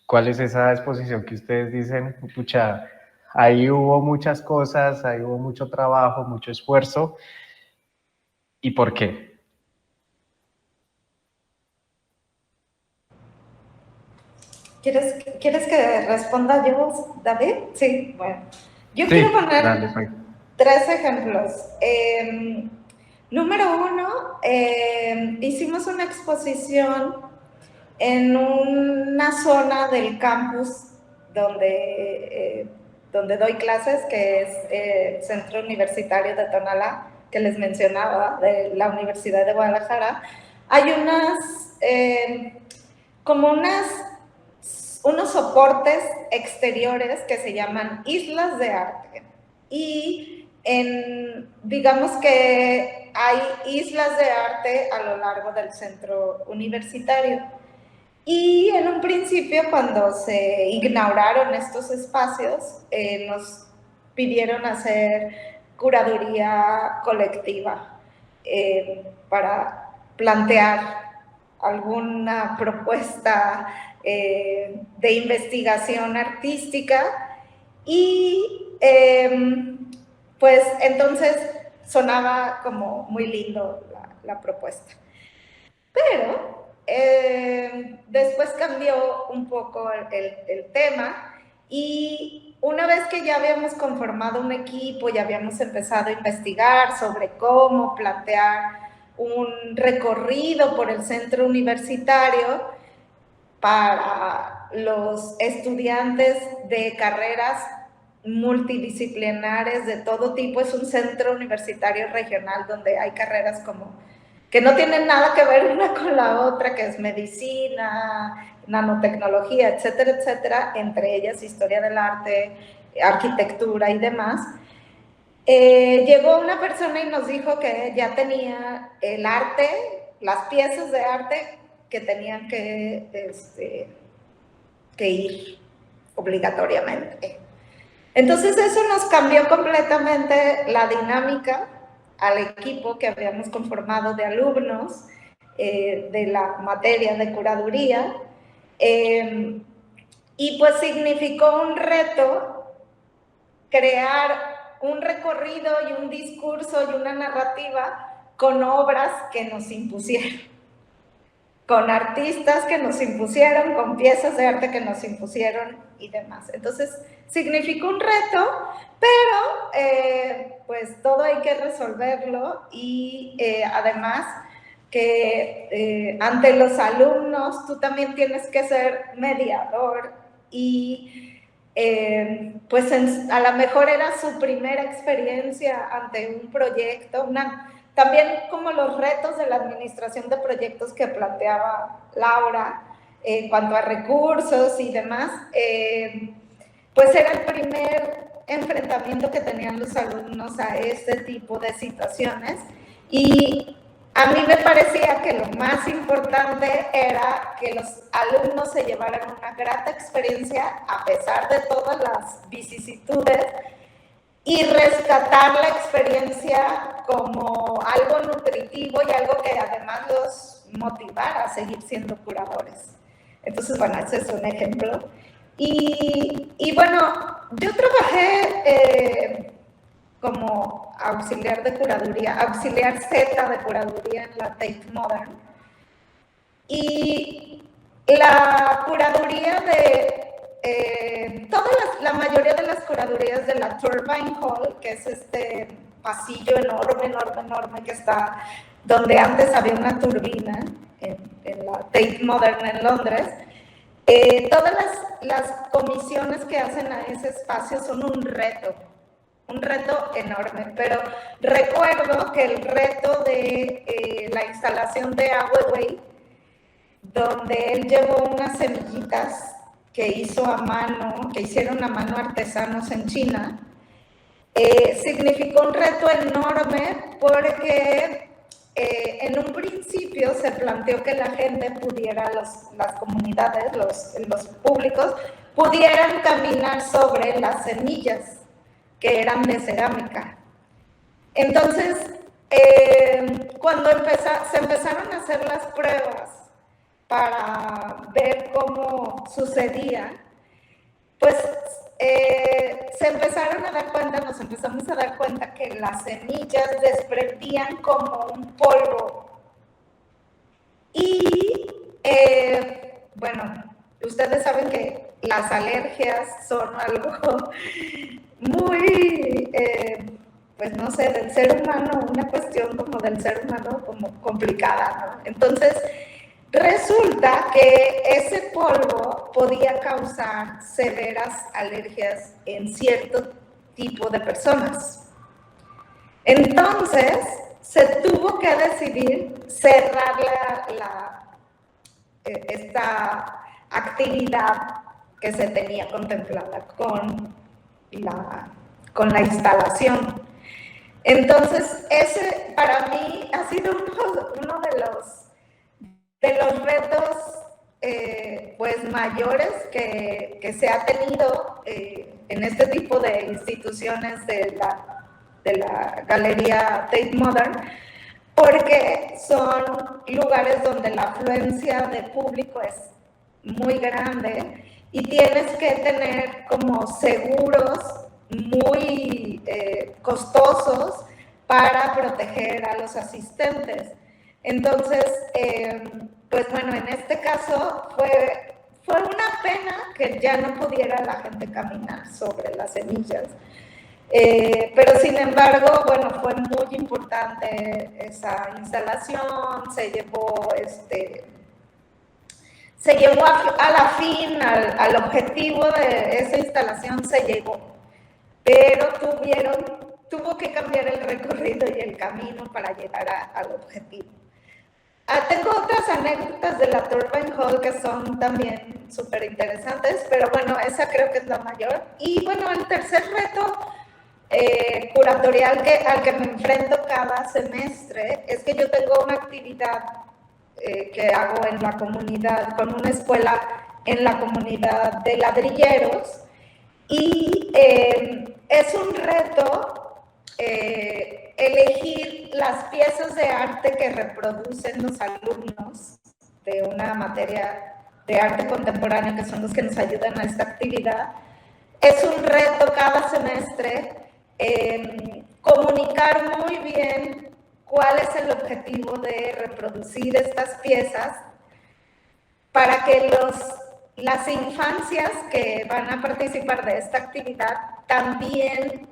¿cuál es esa exposición que ustedes dicen, pucha, ahí hubo muchas cosas, ahí hubo mucho trabajo, mucho esfuerzo, y por qué? ¿Quieres que responda yo, David? Sí, bueno. Yo Sí, quiero poner dale, pues. 3 ejemplos. Número 1, hicimos una exposición en una zona del campus donde doy clases, que es el Centro Universitario de Tonalá, que les mencionaba, de la Universidad de Guadalajara. Hay unos soportes exteriores que se llaman islas de arte. Y digamos que hay islas de arte a lo largo del centro universitario. Y en un principio, cuando se inauguraron estos espacios, nos pidieron hacer curaduría colectiva para plantear alguna propuesta de investigación artística. Y pues entonces sonaba como muy lindo la propuesta. Pero después cambió un poco el tema, y una vez que ya habíamos conformado un equipo, ya habíamos empezado a investigar sobre cómo plantear un recorrido por el centro universitario para los estudiantes de carreras multidisciplinares de todo tipo. Es un centro universitario regional donde hay carreras como que no tienen nada que ver una con la otra, que es medicina, nanotecnología, etcétera, etcétera, entre ellas historia del arte, arquitectura y demás. Llegó una persona y nos dijo que ya tenía el arte, las piezas de arte que tenían que ir obligatoriamente. Entonces eso nos cambió completamente la dinámica al equipo que habíamos conformado de alumnos de la materia de curaduría, y pues significó un reto crear un recorrido y un discurso y una narrativa con obras que nos impusieron, con artistas que nos impusieron, con piezas de arte que nos impusieron y demás. Entonces, significó un reto, pero pues todo hay que resolverlo, y además que ante los alumnos tú también tienes que ser mediador y pues a lo mejor era su primera experiencia ante un proyecto, también como los retos de la administración de proyectos que planteaba Laura en cuanto a recursos y demás, pues era el primer enfrentamiento que tenían los alumnos a este tipo de situaciones y a mí me parecía que lo más importante era que los alumnos se llevaran una grata experiencia a pesar de todas las vicisitudes y rescatar la experiencia como algo nutritivo y algo que además los motivara a seguir siendo curadores. Entonces, bueno, ese es un ejemplo. Y bueno, yo trabajé como auxiliar de curaduría, auxiliar Z de curaduría en la Tate Modern. Y la curaduría de la mayoría de las curadurías de la Turbine Hall, que es este pasillo enorme que está donde antes había una turbina en la Tate Modern en Londres, todas las comisiones que hacen a ese espacio son un reto enorme, pero recuerdo que el reto de la instalación de Ai Weiwei, donde él llevó unas semillitas que hicieron a mano artesanos en China, significó un reto enorme porque en un principio se planteó que la gente pudiera, las comunidades, los públicos, pudieran caminar sobre las semillas que eran de cerámica. Entonces, cuando se empezaron a hacer las pruebas para ver cómo sucedía, pues nos empezamos a dar cuenta que las semillas desprendían como un polvo. Y, bueno, ustedes saben que las alergias son algo muy, pues no sé, del ser humano, una cuestión como del ser humano como complicada, ¿no? Entonces, resulta que ese polvo podía causar severas alergias en cierto tipo de personas. Entonces, se tuvo que decidir cerrar esta actividad que se tenía contemplada con la instalación. Entonces, ese para mí ha sido uno de los retos pues mayores que se ha tenido en este tipo de instituciones de la Galería Tate Modern, porque son lugares donde la afluencia de público es muy grande y tienes que tener como seguros muy costosos para proteger a los asistentes. Entonces, pues bueno, en este caso fue una pena que ya no pudiera la gente caminar sobre las semillas. Pero sin embargo, bueno, fue muy importante esa instalación, se llevó a la fin, al objetivo de esa instalación se llegó, pero tuvo que cambiar el recorrido y el camino para llegar al objetivo. Tengo otras anécdotas de la Turbine Hall que son también súper interesantes, pero bueno, esa creo que es la mayor. Y bueno, el tercer reto curatorial al que me enfrento cada semestre es que yo tengo una actividad que hago en la comunidad, con una escuela en la comunidad de ladrilleros, y es un reto elegir las piezas de arte que reproducen los alumnos de una materia de arte contemporáneo, que son los que nos ayudan a esta actividad. Es un reto cada semestre comunicar muy bien cuál es el objetivo de reproducir estas piezas para que las infancias que van a participar de esta actividad también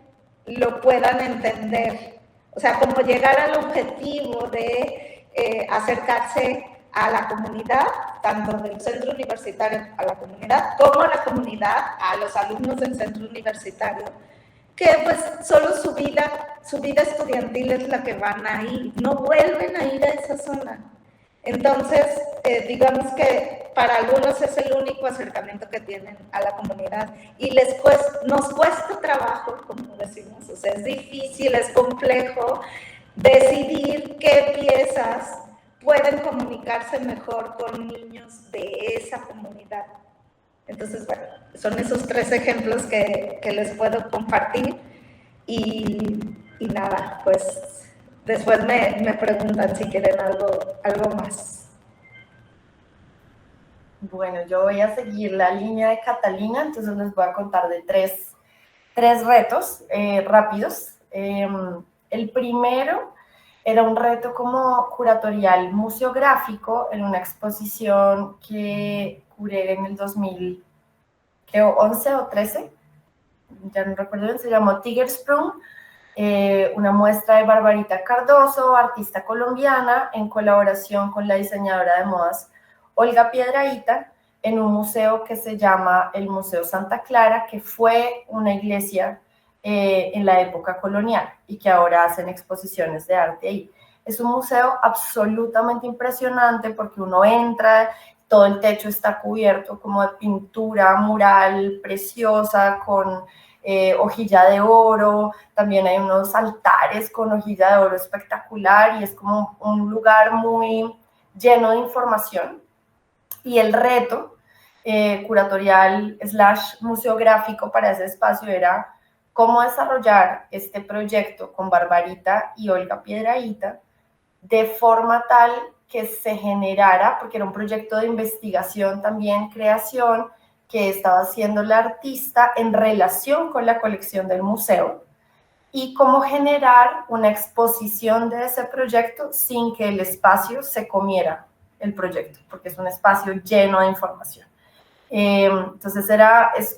lo puedan entender. O sea, como llegar al objetivo de acercarse a la comunidad, tanto del centro universitario a la comunidad, como la comunidad a los alumnos del centro universitario, que pues solo su vida estudiantil es la que van a ir, no vuelven a ir a esa zona. Entonces, digamos que para algunos es el único acercamiento que tienen a la comunidad y nos cuesta trabajo, como decimos, o sea, es difícil, es complejo decidir qué piezas pueden comunicarse mejor con niños de esa comunidad. Entonces, bueno, son esos 3 ejemplos que les puedo compartir y nada, pues después me preguntan si quieren algo más. Bueno, yo voy a seguir la línea de Catalina, entonces les voy a contar de tres retos rápidos. El primero era un reto como curatorial museográfico en una exposición que curé en el 2011 o 13, ya no recuerdo bien, se llamó Tigersprung, una muestra de Barbarita Cardoso, artista colombiana, en colaboración con la diseñadora de modas Olga Piedrahita, en un museo que se llama el Museo Santa Clara, que fue una iglesia en la época colonial y que ahora hacen exposiciones de arte ahí. Es un museo absolutamente impresionante porque uno entra, todo el techo está cubierto como de pintura mural preciosa con hojilla de oro, también hay unos altares con hojilla de oro espectacular y es como un lugar muy lleno de información. Y el reto curatorial / museográfico para ese espacio era cómo desarrollar este proyecto con Barbarita y Olga Piedrahita de forma tal que se generara, porque era un proyecto de investigación también, creación, que estaba haciendo la artista en relación con la colección del museo, y cómo generar una exposición de ese proyecto sin que el espacio se comiera el proyecto, porque es un espacio lleno de información. Entonces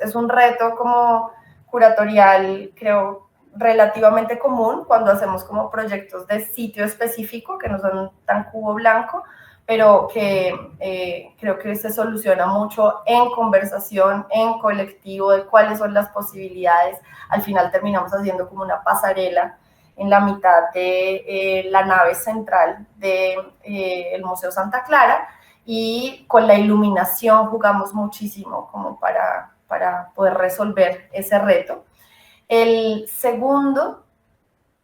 es un reto como curatorial, creo, relativamente común cuando hacemos como proyectos de sitio específico, que no son tan cubo blanco, pero que creo que se soluciona mucho en conversación, en colectivo, de cuáles son las posibilidades. Al final terminamos haciendo como una pasarela en la mitad de la nave central del Museo Santa Clara, y con la iluminación jugamos muchísimo como para poder resolver ese reto. El segundo,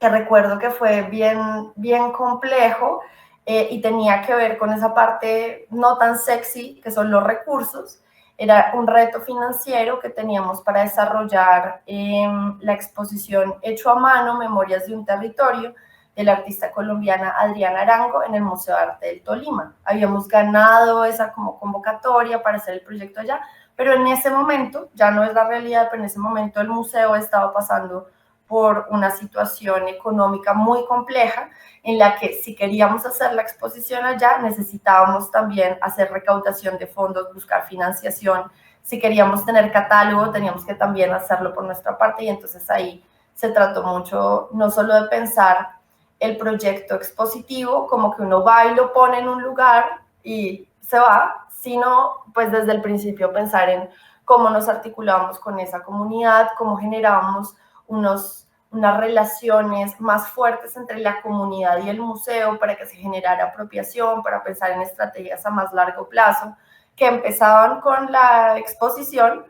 que recuerdo que fue bien complejo y tenía que ver con esa parte no tan sexy, que son los recursos, era un reto financiero que teníamos para desarrollar la exposición Hecho a Mano, Memorias de un Territorio, de la artista colombiana Adriana Arango en el Museo de Arte del Tolima. Habíamos ganado esa como convocatoria para hacer el proyecto allá, pero en ese momento, ya no es la realidad, pero en ese momento el museo estaba pasando por una situación económica muy compleja en la que si queríamos hacer la exposición allá, necesitábamos también hacer recaudación de fondos, buscar financiación. Si queríamos tener catálogo, teníamos que también hacerlo por nuestra parte, y entonces ahí se trató mucho no solo de pensar el proyecto expositivo, como que uno va y lo pone en un lugar y se va, sino pues desde el principio pensar en cómo nos articulamos con esa comunidad, cómo generábamos unas relaciones más fuertes entre la comunidad y el museo para que se generara apropiación, para pensar en estrategias a más largo plazo, que empezaban con la exposición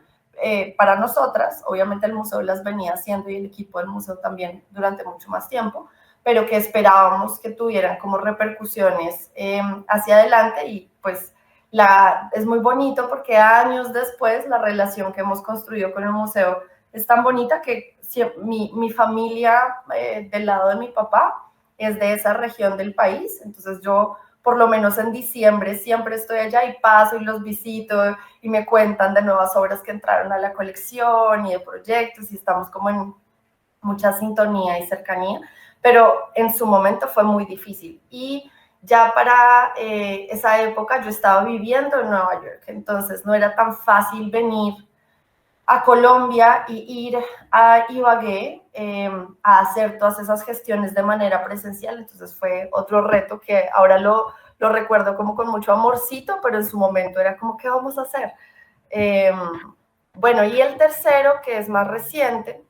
para nosotras. Obviamente el museo las venía haciendo y el equipo del museo también durante mucho más tiempo, pero que esperábamos que tuvieran como repercusiones hacia adelante, y pues es muy bonito porque años después la relación que hemos construido con el museo es tan bonita que mi familia del lado de mi papá es de esa región del país, entonces yo por lo menos en diciembre siempre estoy allá y paso y los visito y me cuentan de nuevas obras que entraron a la colección y de proyectos, y estamos como en mucha sintonía y cercanía, pero en su momento fue muy difícil. Y ya para esa época yo estaba viviendo en Nueva York, entonces no era tan fácil venir a Colombia y ir a Ibagué a hacer todas esas gestiones de manera presencial. Entonces fue otro reto que ahora lo recuerdo como con mucho amorcito, pero en su momento era como, ¿qué vamos a hacer? Bueno, y el tercero, que es más reciente,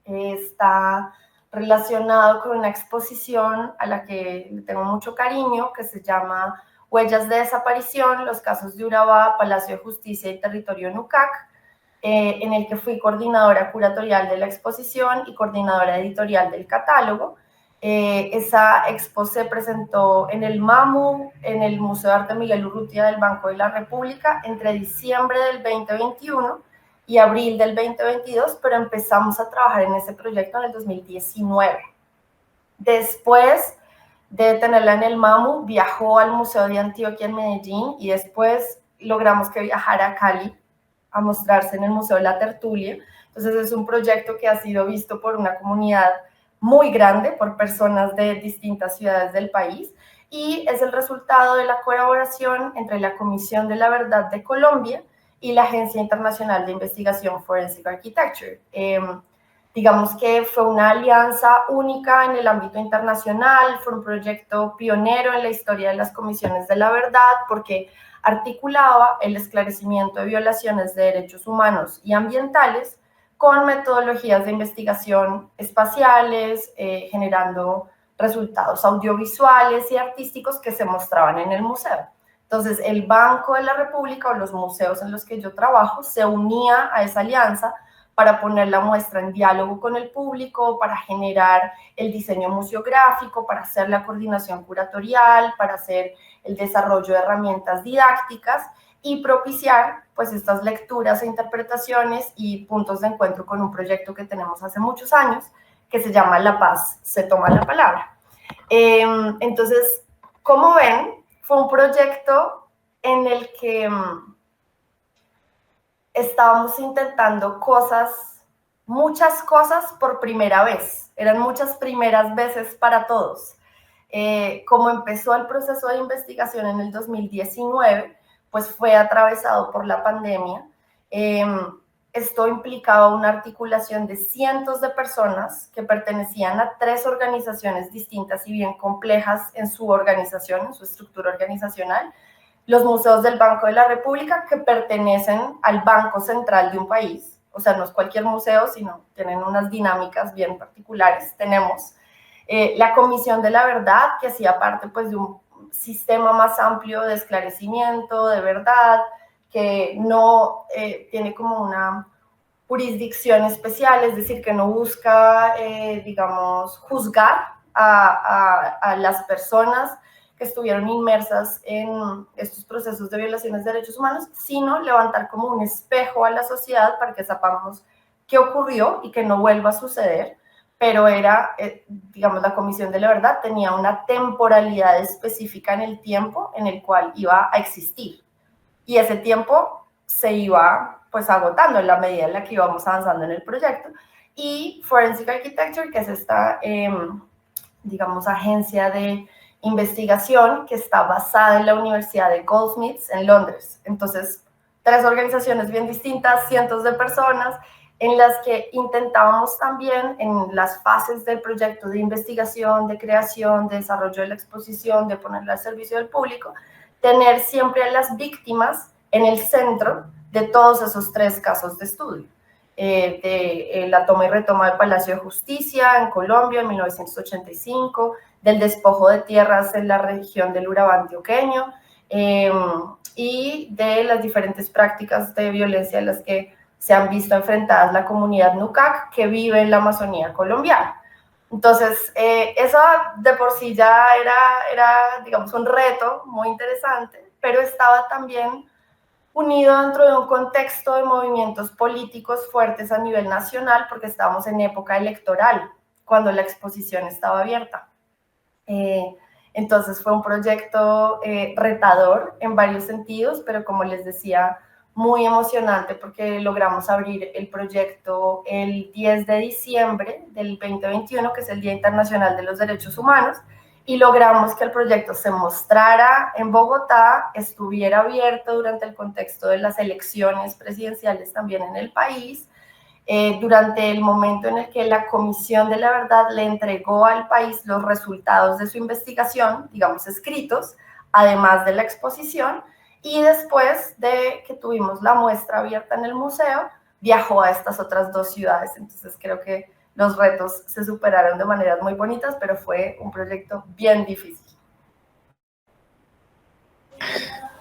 está relacionado con una exposición a la que le tengo mucho cariño, que se llama Huellas de Desaparición, los casos de Urabá, Palacio de Justicia y Territorio Nucac, en el que fui coordinadora curatorial de la exposición y coordinadora editorial del catálogo. Esa expo se presentó en el MAMU, en el Museo de Arte Miguel Urrutia del Banco de la República, entre diciembre del 2021 y abril del 2022, pero empezamos a trabajar en ese proyecto en el 2019. Después de tenerla en el MAMU, viajó al Museo de Antioquia en Medellín y después logramos que viajara a Cali a mostrarse en el Museo de la Tertulia. Entonces es un proyecto que ha sido visto por una comunidad muy grande, por personas de distintas ciudades del país, y es el resultado de la colaboración entre la Comisión de la Verdad de Colombia y la Agencia Internacional de Investigación Forensic Architecture. Digamos que fue una alianza única en el ámbito internacional, fue un proyecto pionero en la historia de las comisiones de la verdad, porque articulaba el esclarecimiento de violaciones de derechos humanos y ambientales con metodologías de investigación espaciales, generando resultados audiovisuales y artísticos que se mostraban en el museo. Entonces, el Banco de la República o los museos en los que yo trabajo se unía a esa alianza para poner la muestra en diálogo con el público, para generar el diseño museográfico, para hacer la coordinación curatorial, para hacer el desarrollo de herramientas didácticas y propiciar pues estas lecturas e interpretaciones y puntos de encuentro con un proyecto que tenemos hace muchos años que se llama La Paz se toma la palabra. Entonces, como ven, fue un proyecto en el que estábamos intentando muchas cosas por primera vez. Eran muchas primeras veces para todos. Como empezó el proceso de investigación en el 2019, pues fue atravesado por la pandemia. Esto implicaba una articulación de cientos de personas que pertenecían a 3 organizaciones distintas y bien complejas en su organización, en su estructura organizacional. Los museos del Banco de la República, que pertenecen al Banco Central de un país, o sea, no es cualquier museo, sino tienen unas dinámicas bien particulares. Tenemos la Comisión de la Verdad, que hacía parte pues, de un sistema más amplio de esclarecimiento, de verdad, que no tiene como una jurisdicción especial, es decir, que no busca, digamos, juzgar a las personas que estuvieron inmersas en estos procesos de violaciones de derechos humanos, sino levantar como un espejo a la sociedad para que sepamos qué ocurrió y que no vuelva a suceder, pero era, digamos, la Comisión de la Verdad tenía una temporalidad específica en el tiempo en el cual iba a existir, y ese tiempo se iba pues agotando en la medida en la que íbamos avanzando en el proyecto, y Forensic Architecture, que es esta, digamos, agencia de investigación que está basada en la Universidad de Goldsmiths en Londres. Entonces, 3 organizaciones bien distintas, cientos de personas, en las que intentábamos también en las fases del proyecto de investigación, de creación, de desarrollo de la exposición, de ponerla al servicio del público, tener siempre a las víctimas en el centro de todos esos 3 casos de estudio. De la toma y retoma del Palacio de Justicia en Colombia en 1985, del despojo de tierras en la región del Urabá antioqueño, y de las diferentes prácticas de violencia en las que se han visto enfrentadas la comunidad Nucac que vive en la Amazonía colombiana. Entonces, eso de por sí ya era, digamos, un reto muy interesante, pero estaba también unido dentro de un contexto de movimientos políticos fuertes a nivel nacional, porque estábamos en época electoral, cuando la exposición estaba abierta. Entonces fue un proyecto retador en varios sentidos, pero como les decía, muy emocionante porque logramos abrir el proyecto el 10 de diciembre del 2021, que es el Día Internacional de los Derechos Humanos, y logramos que el proyecto se mostrara en Bogotá, estuviera abierto durante el contexto de las elecciones presidenciales también en el país, durante el momento en el que la Comisión de la Verdad le entregó al país los resultados de su investigación, digamos escritos, además de la exposición, y después de que tuvimos la muestra abierta en el museo, viajó a estas otras 2 ciudades. Entonces creo que los retos se superaron de maneras muy bonitas, pero fue un proyecto bien difícil.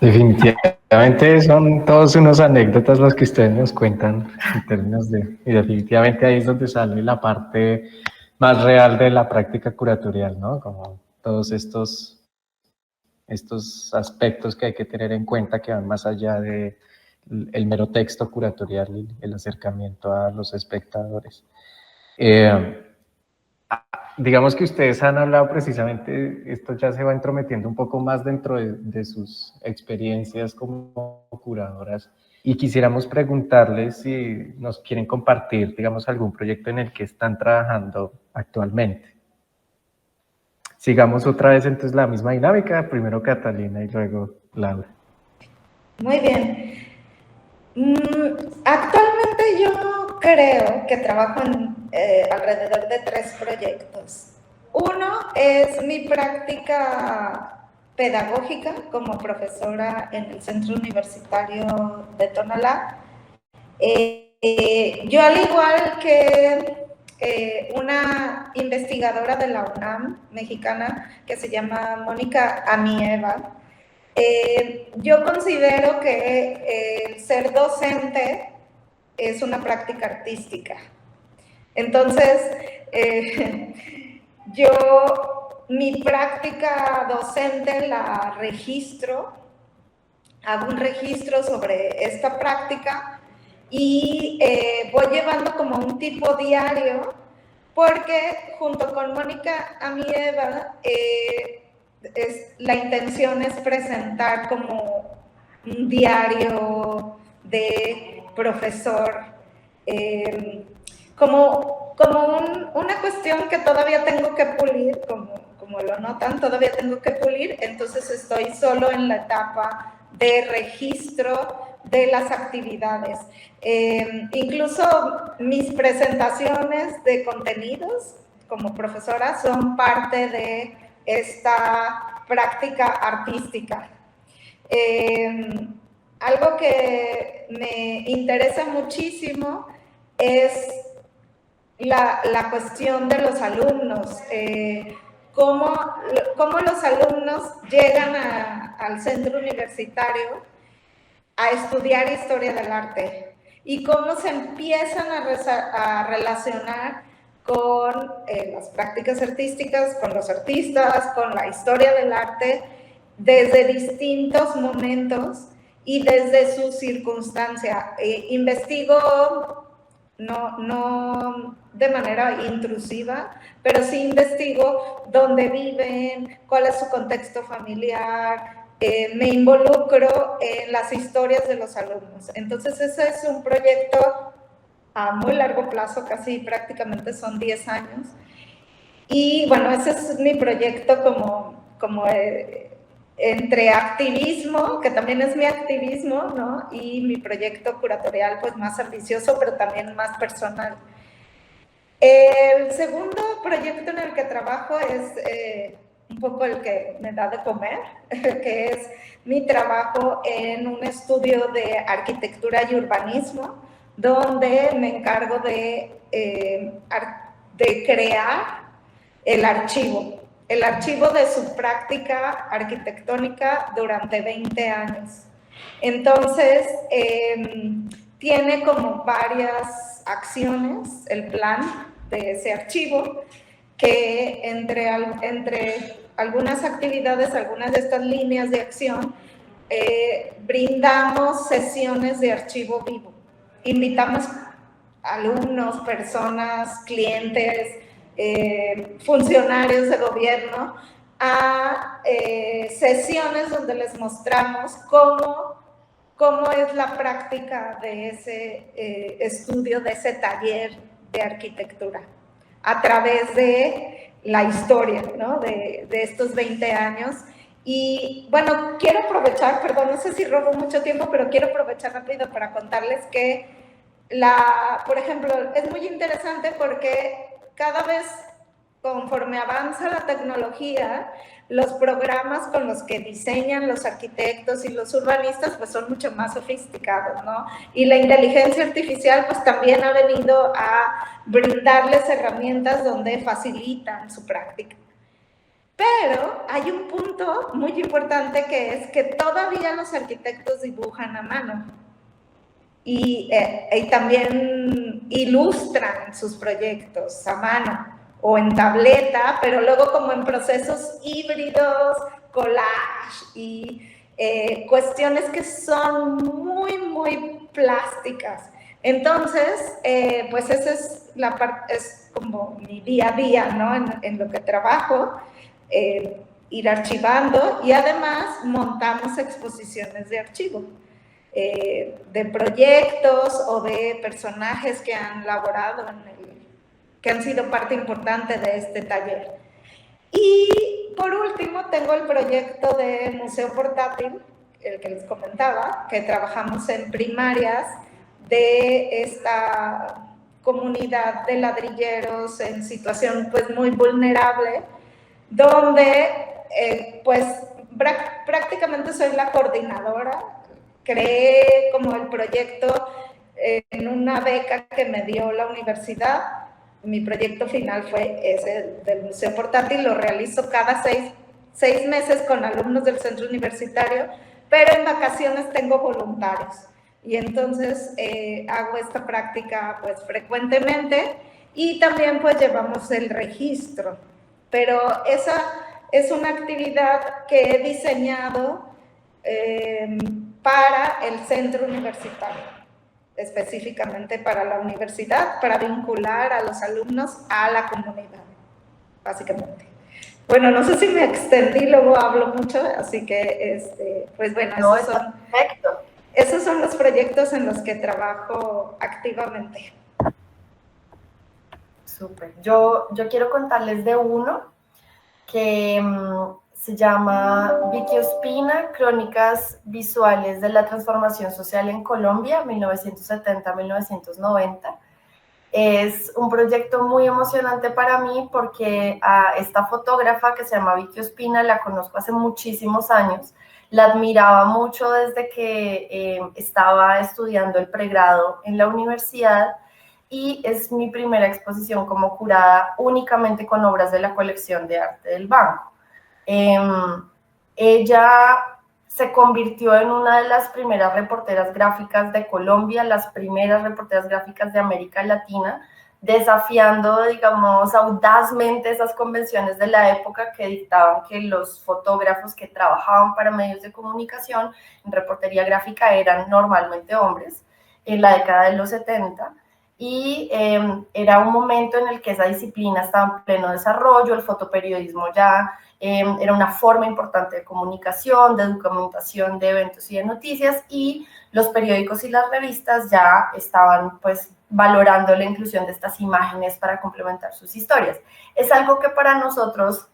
Definitivamente son todos unos anécdotas los que ustedes nos cuentan en términos de, y definitivamente ahí es donde sale la parte más real de la práctica curatorial, ¿no? Como todos estos aspectos que hay que tener en cuenta que van más allá de el mero texto curatorial y el acercamiento a los espectadores. Digamos que ustedes han hablado precisamente, esto ya se va entrometiendo un poco más dentro de sus experiencias como curadoras, y quisiéramos preguntarles si nos quieren compartir, digamos, algún proyecto en el que están trabajando actualmente. Sigamos otra vez entonces la misma dinámica, primero Catalina y luego Laura. Muy bien. Actualmente yo creo que trabajo en alrededor de 3 proyectos. Uno es mi práctica pedagógica como profesora en el Centro Universitario de Tonalá. Yo, al igual que una investigadora de la UNAM mexicana que se llama Mónica Amieva, yo considero que el ser docente es una práctica artística. Entonces, yo mi práctica docente la registro, hago un registro sobre esta práctica y voy llevando como un tipo diario, porque junto con Mónica Amieva, la intención es presentar como un diario de profesor, como una cuestión que todavía tengo que pulir, como lo notan, todavía tengo que pulir, entonces estoy solo en la etapa de registro de las actividades. Incluso mis presentaciones de contenidos como profesora son parte de esta práctica artística. Algo que me interesa muchísimo es la cuestión de los alumnos, cómo los alumnos llegan al centro universitario a estudiar historia del arte y cómo se empiezan a relacionar con las prácticas artísticas, con los artistas, con la historia del arte, desde distintos momentos y desde su circunstancia. Investigo, no de manera intrusiva, pero sí investigo dónde viven, cuál es su contexto familiar, me involucro en las historias de los alumnos. Entonces, ese es un proyecto a muy largo plazo, casi prácticamente son 10 años. Y bueno, ese es mi proyecto como entre activismo, que también es mi activismo, ¿no? Y mi proyecto curatorial, pues más ambicioso, pero también más personal. El segundo proyecto en el que trabajo es un poco el que me da de comer, que es mi trabajo en un estudio de arquitectura y urbanismo, donde me encargo de crear el archivo de su práctica arquitectónica durante 20 años. Entonces, tiene como varias acciones el plan de ese archivo, que entre algunas actividades, algunas de estas líneas de acción, brindamos sesiones de archivo vivo. Invitamos alumnos, personas, clientes, funcionarios de gobierno a sesiones donde les mostramos cómo es la práctica de ese estudio, de ese taller de arquitectura, a través de la historia, ¿no? de estos 20 años. Y bueno, quiero aprovechar, perdón, no sé si robo mucho tiempo, pero quiero aprovechar rápido para contarles que por ejemplo, es muy interesante porque cada vez conforme avanza la tecnología, los programas con los que diseñan los arquitectos y los urbanistas pues son mucho más sofisticados, ¿no? Y la inteligencia artificial pues también ha venido a brindarles herramientas donde facilitan su práctica. Pero hay un punto muy importante que es que todavía los arquitectos dibujan a mano y también ilustran sus proyectos a mano o en tableta, pero luego como en procesos híbridos, collage y cuestiones que son muy, muy plásticas. Entonces, pues esa es la parte, es como mi día a día, ¿no? En lo que trabajo, ir archivando y además montamos exposiciones de archivo. De proyectos o de personajes que han laborado que han sido parte importante de este taller. Y por último tengo el proyecto de Museo Portátil, el que les comentaba, que trabajamos en primarias de esta comunidad de ladrilleros en situación pues muy vulnerable, donde pues prácticamente soy la coordinadora. Creé como el proyecto en una beca que me dio la universidad. Mi proyecto final fue ese del Museo Portátil. Lo realizo cada seis meses con alumnos del centro universitario, pero en vacaciones tengo voluntarios. Y entonces hago esta práctica pues frecuentemente y también pues llevamos el registro. Pero esa es una actividad que he diseñado para el centro universitario, específicamente para la universidad, para vincular a los alumnos a la comunidad, básicamente. Bueno, no sé si me extendí, luego hablo mucho, así que, pues bueno, no, perfecto. Esos son los proyectos en los que trabajo activamente. Súper. Yo quiero contarles de uno que se llama Vicky Ospina, Crónicas Visuales de la Transformación Social en Colombia, 1970-1990. Es un proyecto muy emocionante para mí porque a esta fotógrafa que se llama Vicky Ospina la conozco hace muchísimos años. La admiraba mucho desde que estaba estudiando el pregrado en la universidad y es mi primera exposición como curada únicamente con obras de la colección de arte del banco. Ella se convirtió en una de las primeras reporteras gráficas de Colombia, las primeras reporteras gráficas de América Latina, desafiando, digamos, audazmente esas convenciones de la época que dictaban que los fotógrafos que trabajaban para medios de comunicación en reportería gráfica eran normalmente hombres en la década de los 70. Y era un momento en el que esa disciplina estaba en pleno desarrollo, el fotoperiodismo ya era una forma importante de comunicación, de documentación de eventos y de noticias, y los periódicos y las revistas ya estaban pues valorando la inclusión de estas imágenes para complementar sus historias. Es algo que para nosotros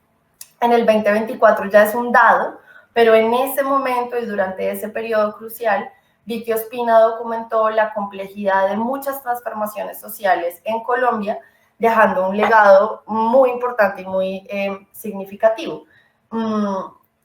en el 2024 ya es un dado, pero en ese momento y durante ese periodo crucial, Vicky Ospina documentó la complejidad de muchas transformaciones sociales en Colombia, dejando un legado muy importante y muy significativo.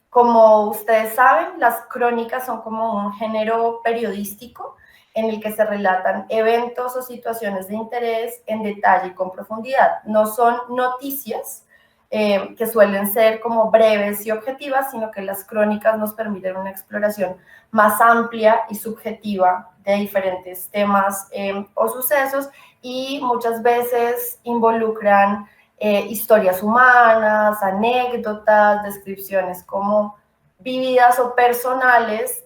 Como ustedes saben, las crónicas son como un género periodístico en el que se relatan eventos o situaciones de interés en detalle y con profundidad. No son noticias que suelen ser como breves y objetivas, sino que las crónicas nos permiten una exploración más amplia y subjetiva de diferentes temas o sucesos, y muchas veces involucran historias humanas, anécdotas, descripciones como vividas o personales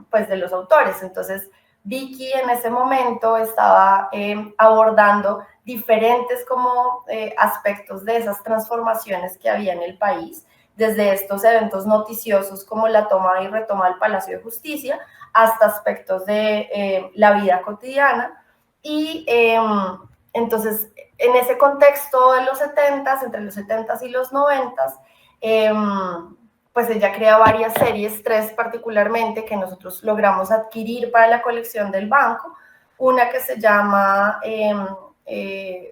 pues de los autores. Entonces, Vicky en ese momento estaba abordando diferentes como aspectos de esas transformaciones que había en el país, desde estos eventos noticiosos como la toma y retoma del Palacio de Justicia, hasta aspectos de la vida cotidiana. Y Entonces, en ese contexto de los 70s, entre los 70s y los 90s, pues ella crea varias series, 3 particularmente, que nosotros logramos adquirir para la colección del banco. Una que se llama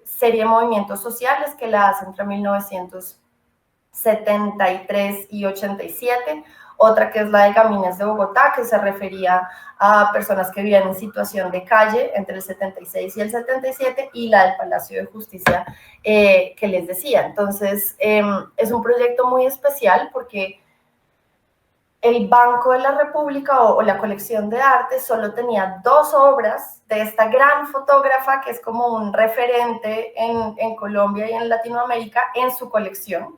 Serie Movimientos Sociales, que la hace entre 1973 y 87. Otra que es la de Caminas de Bogotá, que se refería a personas que vivían en situación de calle entre el 76 y el 77, y la del Palacio de Justicia que les decía. Entonces, es un proyecto muy especial porque el Banco de la República o la colección de arte solo tenía 2 obras de esta gran fotógrafa que es como un referente en Colombia y en Latinoamérica en su colección.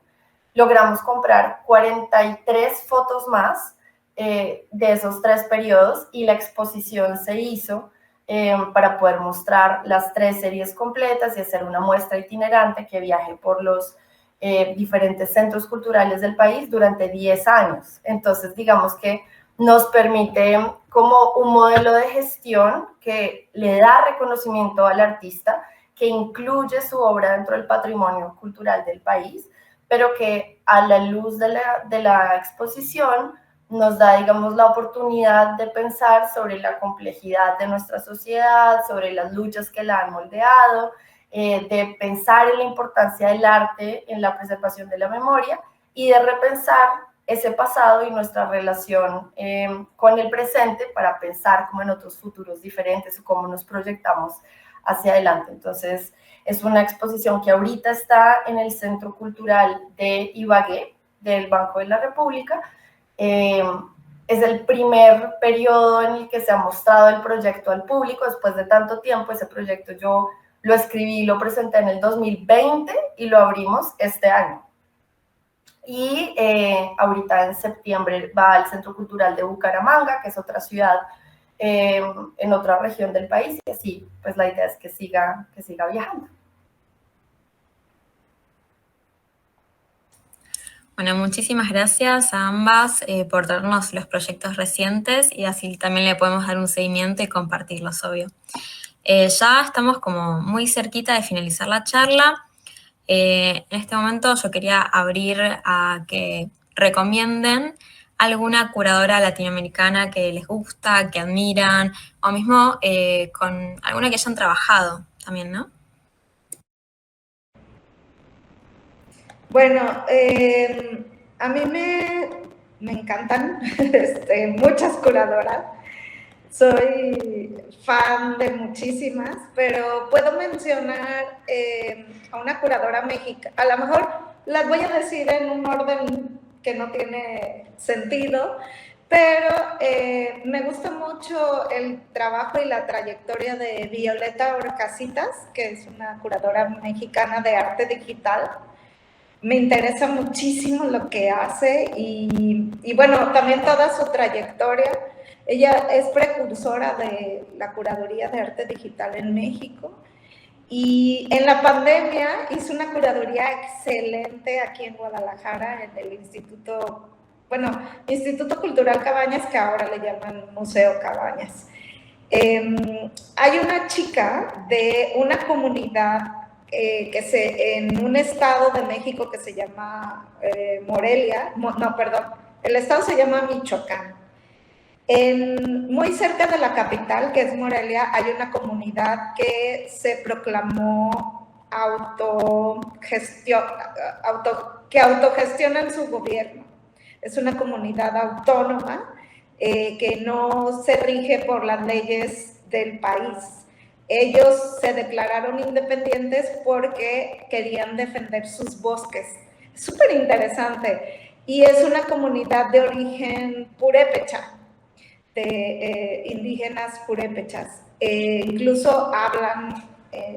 Logramos comprar 43 fotos más de esos 3 periodos y la exposición se hizo para poder mostrar las 3 series completas y hacer una muestra itinerante que viaje por los diferentes centros culturales del país durante 10 años. Entonces, digamos que nos permite como un modelo de gestión que le da reconocimiento al artista, que incluye su obra dentro del patrimonio cultural del país, pero que a la luz de la exposición nos da, digamos, la oportunidad de pensar sobre la complejidad de nuestra sociedad, sobre las luchas que la han moldeado, de pensar en la importancia del arte en la preservación de la memoria y de repensar ese pasado y nuestra relación con el presente para pensar como en otros futuros diferentes o cómo nos proyectamos hacia adelante. Entonces, es una exposición que ahorita está en el Centro Cultural de Ibagué, del Banco de la República. Es el primer periodo en el que se ha mostrado el proyecto al público. Después de tanto tiempo, ese proyecto yo lo escribí, lo presenté en el 2020 y lo abrimos este año. Y ahorita en septiembre va al Centro Cultural de Bucaramanga, que es otra ciudad en otra región del país, y así, pues la idea es que siga viajando. Bueno, muchísimas gracias a ambas por darnos los proyectos recientes y así también le podemos dar un seguimiento y compartirlos, obvio. Ya estamos como muy cerquita de finalizar la charla. En este momento yo quería abrir a que recomienden alguna curadora latinoamericana que les gusta, que admiran, o mismo con alguna que hayan trabajado también, ¿no? Bueno, a mí me encantan muchas curadoras. Soy fan de muchísimas, pero puedo mencionar a una curadora mexicana. A lo mejor las voy a decir en un orden que no tiene sentido, pero me gusta mucho el trabajo y la trayectoria de Violeta Orcasitas, que es una curadora mexicana de arte digital. Me interesa muchísimo lo que hace y bueno, también toda su trayectoria. Ella es precursora de la curaduría de arte digital en México y en la pandemia hizo una curaduría excelente aquí en Guadalajara, en el Instituto Cultural Cabañas, que ahora le llaman Museo Cabañas. Hay una chica de una comunidad en un estado de México que se llama el estado se llama Michoacán. Muy cerca de la capital, que es Morelia, hay una comunidad que se proclamó que autogestionan su gobierno. Es una comunidad autónoma que no se rige por las leyes del país. Ellos se declararon independientes porque querían defender sus bosques. Es súper interesante. Y es una comunidad de origen purépecha, de indígenas purépechas. Incluso hablan,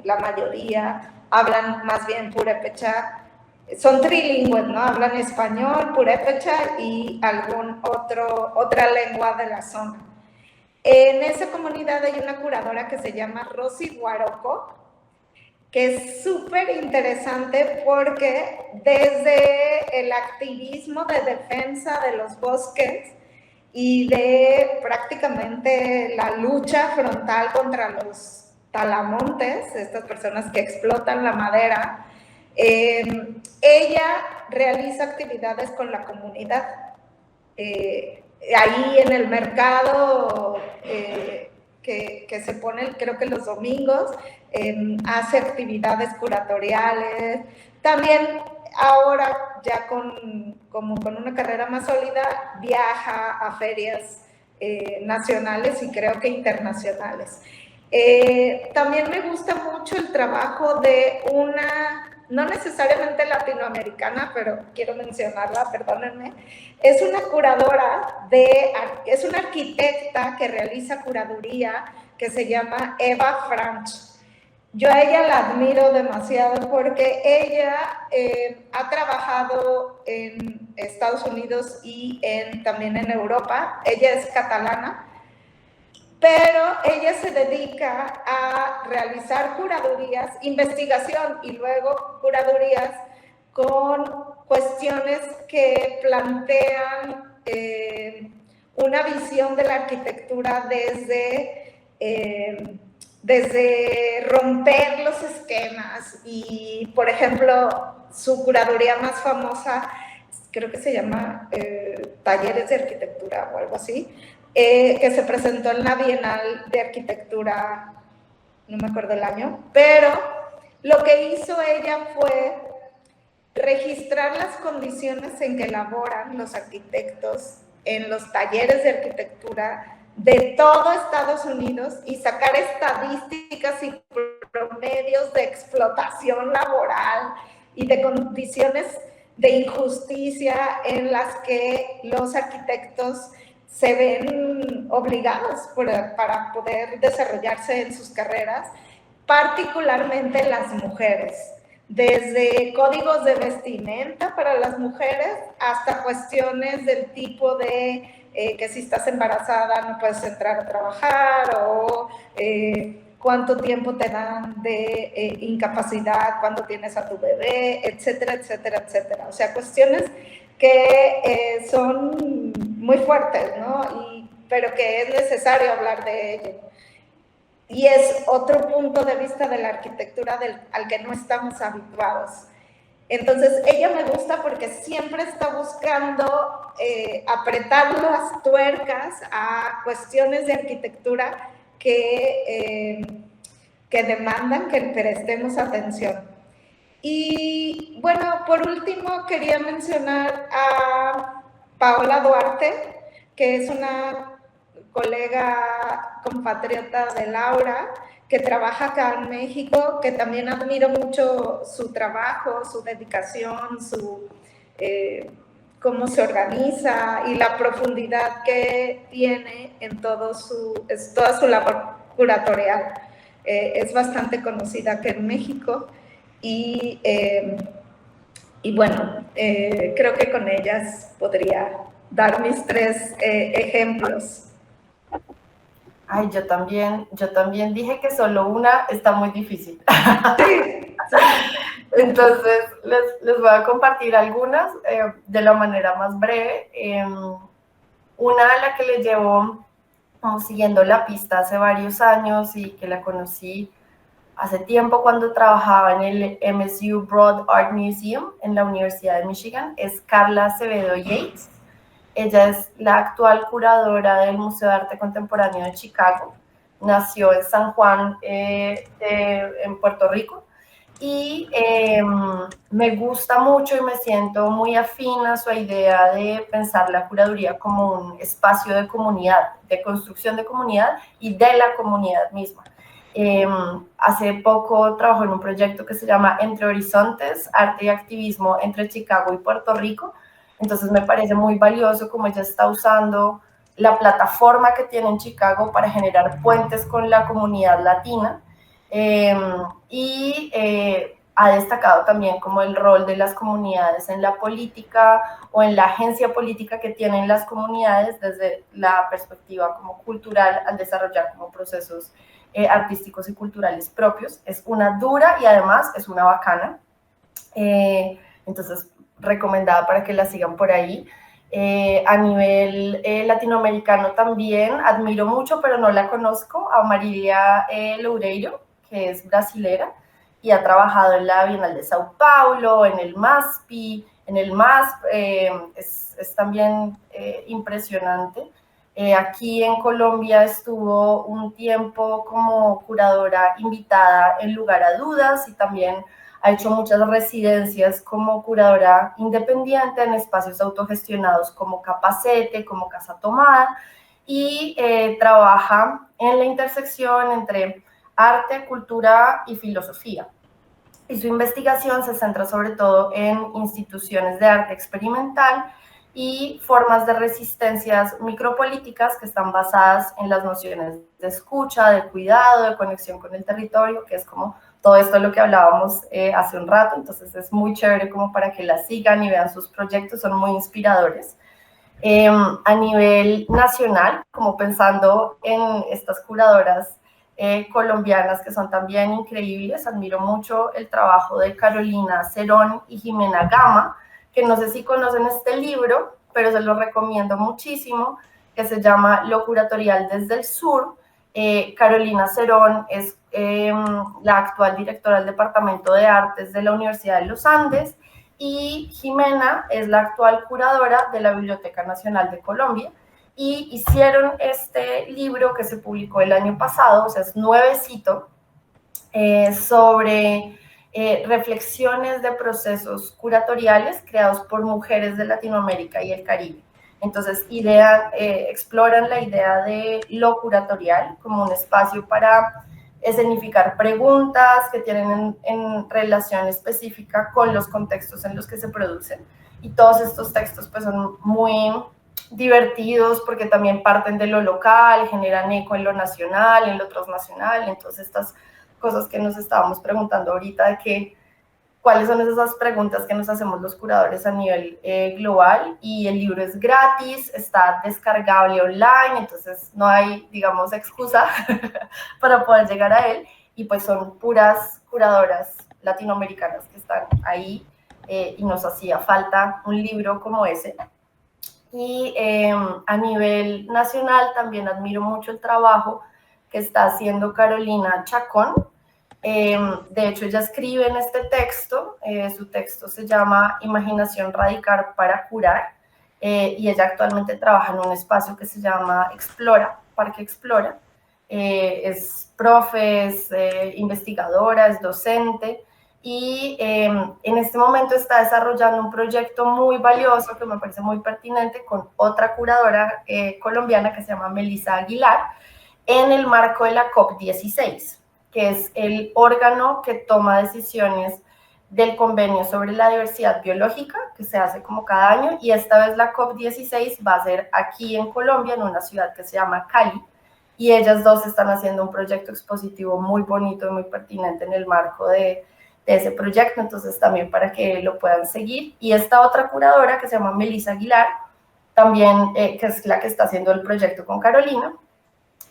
la mayoría, hablan más bien purépecha. Son trilingües, ¿no? Hablan español, purépecha y otra lengua de la zona. En esa comunidad hay una curadora que se llama Rosy Guaroco, que es súper interesante porque desde el activismo de defensa de los bosques y de prácticamente la lucha frontal contra los talamontes, estas personas que explotan la madera. Ella realiza actividades con la comunidad. Ahí en el mercado que se pone, creo que los domingos, hace actividades curatoriales. También ahora, ya como con una carrera más sólida, viaja a ferias nacionales y creo que internacionales. También me gusta mucho el trabajo de una, no necesariamente latinoamericana, pero quiero mencionarla, perdónenme, es una curadora, es una arquitecta que realiza curaduría, que se llama Eva Franch. Yo a ella la admiro demasiado porque ella ha trabajado en Estados Unidos y también en Europa. Ella es catalana, pero ella se dedica a realizar curadurías, investigación y luego curadurías con cuestiones que plantean una visión de la arquitectura desde romper los esquemas. Y, por ejemplo, su curaduría más famosa, creo que se llama Talleres de Arquitectura o algo así, que se presentó en la Bienal de Arquitectura, no me acuerdo el año, pero lo que hizo ella fue registrar las condiciones en que laboran los arquitectos en los talleres de arquitectura de todo Estados Unidos y sacar estadísticas y promedios de explotación laboral y de condiciones de injusticia en las que los arquitectos se ven obligados para poder desarrollarse en sus carreras, particularmente las mujeres, desde códigos de vestimenta para las mujeres hasta cuestiones del tipo de que si estás embarazada no puedes entrar a trabajar, o cuánto tiempo te dan de incapacidad cuando tienes a tu bebé, etcétera, etcétera, etcétera. O sea, cuestiones que son muy fuertes, ¿no? Pero que es necesario hablar de ello. Y es otro punto de vista de la arquitectura al que no estamos habituados. Entonces, ella me gusta porque siempre está buscando apretar las tuercas a cuestiones de arquitectura que demandan que prestemos atención. Y bueno, por último quería mencionar a Paola Duarte, que es una colega compatriota de Laura, que trabaja acá en México, que también admiro mucho su trabajo, su dedicación, cómo se organiza y la profundidad que tiene en toda su labor curatorial. Es bastante conocida acá en México y bueno, creo que con ellas podría dar mis 3 ejemplos. Ay, yo también dije que solo una está muy difícil. Sí. Entonces, les voy a compartir algunas de la manera más breve. Una a la que le llevo siguiendo la pista hace varios años y que la conocí hace tiempo cuando trabajaba en el MSU Broad Art Museum en la Universidad de Michigan, es Carla Acevedo Yates. Ella es la actual curadora del Museo de Arte Contemporáneo de Chicago. Nació en San Juan, en Puerto Rico. Y me gusta mucho y me siento muy afín a su idea de pensar la curaduría como un espacio de comunidad, de construcción de comunidad y de la comunidad misma. Hace poco trabajó en un proyecto que se llama Entre Horizontes, Arte y Activismo entre Chicago y Puerto Rico. Entonces me parece muy valioso cómo ella está usando la plataforma que tiene en Chicago para generar puentes con la comunidad latina. Ha destacado también como el rol de las comunidades en la política o en la agencia política que tienen las comunidades desde la perspectiva como cultural al desarrollar como procesos artísticos y culturales propios. Es una dura y además es una bacana. Entonces, recomendada para que la sigan por ahí. A nivel latinoamericano también admiro mucho, pero no la conozco, a Marilia Loureiro. que es brasilera y ha trabajado en la Bienal de Sao Paulo, en el MASPI, en el MASP, es también impresionante. Aquí en Colombia estuvo un tiempo como curadora invitada en Lugar a Dudas y también ha hecho muchas residencias como curadora independiente en espacios autogestionados como Capacete, como Casa Tomada, y trabaja en la intersección entre arte, cultura y filosofía. Y su investigación se centra sobre todo en instituciones de arte experimental y formas de resistencias micropolíticas que están basadas en las nociones de escucha, de cuidado, de conexión con el territorio, que es como todo esto de lo que hablábamos hace un rato. Entonces es muy chévere como para que la sigan y vean sus proyectos, son muy inspiradores. A nivel nacional, como pensando en estas curadoras colombianas que son también increíbles, admiro mucho el trabajo de Carolina Cerón y Jimena Gama, que no sé si conocen este libro, pero se lo recomiendo muchísimo, que se llama Lo Curatorial desde el Sur. Carolina Cerón es la actual directora del Departamento de Artes de la Universidad de los Andes, y Jimena es la actual curadora de la Biblioteca Nacional de Colombia, y hicieron este libro que se publicó el año pasado, o sea, es nuevecito, sobre reflexiones de procesos curatoriales creados por mujeres de Latinoamérica y el Caribe. Entonces, exploran la idea de lo curatorial como un espacio para escenificar preguntas que tienen en relación específica con los contextos en los que se producen. Y todos estos textos pues son muy divertidos porque también parten de lo local, generan eco en lo nacional, en lo transnacional. Entonces estas cosas que nos estábamos preguntando ahorita de que cuáles son esas preguntas que nos hacemos los curadores a nivel global, y el libro es gratis, está descargable online, entonces no hay, digamos, excusa para poder llegar a él, y pues son puras curadoras latinoamericanas que están ahí, y nos hacía falta un libro como ese. Y a nivel nacional también admiro mucho el trabajo que está haciendo Carolina Chacón. De hecho, ella escribe en este texto, su texto se llama Imaginación Radical para Curar, y ella actualmente trabaja en un espacio que se llama Explora, Parque Explora. Es profe, es investigadora, es docente, y en este momento está desarrollando un proyecto muy valioso que me parece muy pertinente con otra curadora colombiana que se llama Melissa Aguilar, en el marco de la COP16, que es el órgano que toma decisiones del convenio sobre la diversidad biológica, que se hace como cada año, y esta vez la COP16 va a ser aquí en Colombia, en una ciudad que se llama Cali, y ellas dos están haciendo un proyecto expositivo muy bonito y muy pertinente en el marco de ese proyecto, entonces también para que lo puedan seguir. Y esta otra curadora que se llama Melissa Aguilar, también, que es la que está haciendo el proyecto con Carolina,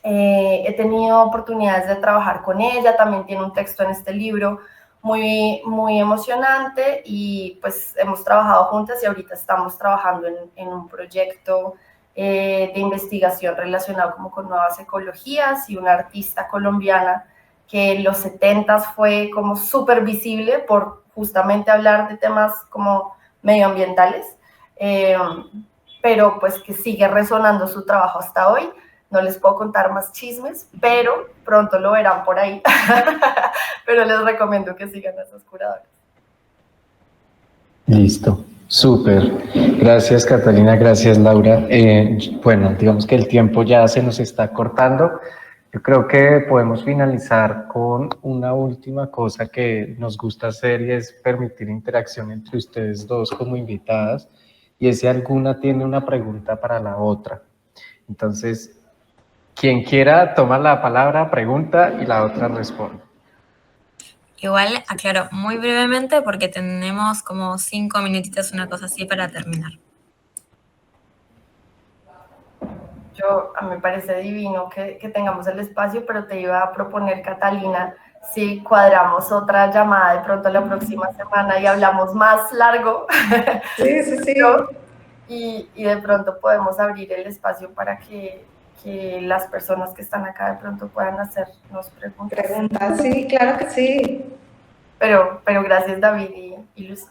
he tenido oportunidades de trabajar con ella, también tiene un texto en este libro muy, muy emocionante, y pues hemos trabajado juntas y ahorita estamos trabajando en un proyecto de investigación relacionado como con nuevas ecologías, y una artista colombiana que en los 70s fue como súper visible por justamente hablar de temas como medioambientales, pero pues que sigue resonando su trabajo hasta hoy. No les puedo contar más chismes, pero pronto lo verán por ahí. Pero les recomiendo que sigan a esos curadores. Listo, súper. Gracias, Catalina, gracias, Laura. Bueno, digamos que el tiempo ya se nos está cortando. Yo creo que podemos finalizar con una última cosa que nos gusta hacer, y es permitir interacción entre ustedes dos como invitadas, y es si alguna tiene una pregunta para la otra. Entonces, quien quiera toma la palabra, pregunta, y la otra responde. Igual aclaro muy brevemente porque tenemos como 5 minutitos, una cosa así, para terminar. A mí me parece divino que tengamos el espacio, pero te iba a proponer, Catalina, si cuadramos otra llamada de pronto la próxima semana y hablamos más largo. Sí. Y de pronto podemos abrir el espacio para que que las personas que están acá de pronto puedan hacernos preguntas. Preguntas, sí, claro que sí. Pero gracias David y Lucía.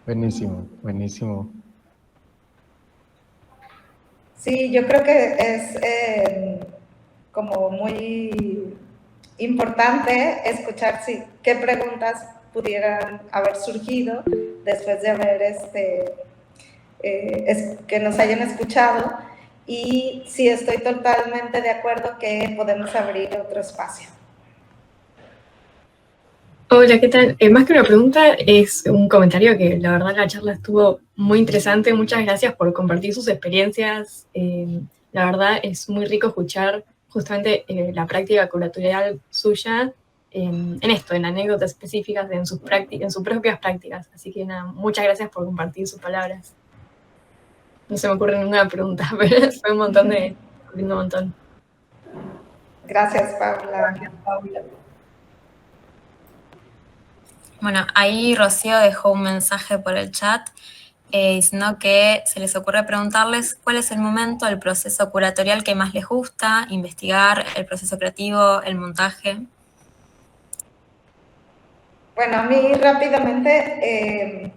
Buenísimo, buenísimo. Sí, yo creo que es como muy importante escuchar qué preguntas pudieran haber surgido después de haber que nos hayan escuchado, y sí estoy totalmente de acuerdo que podemos abrir otro espacio. Hola, ¿qué tal? Más que una pregunta, es un comentario que la verdad la charla estuvo muy interesante. Muchas gracias por compartir sus experiencias. La verdad es muy rico escuchar justamente la práctica curatorial suya en esto, en anécdotas específicas, en sus propias prácticas. Así que nada, muchas gracias por compartir sus palabras. No se me ocurre ninguna pregunta, pero fue un montón. Gracias, Paula. Bueno, ahí Rocío dejó un mensaje por el chat diciendo que se les ocurre preguntarles cuál es el momento, el proceso curatorial que más les gusta, investigar, el proceso creativo, el montaje. Bueno, a mí rápidamente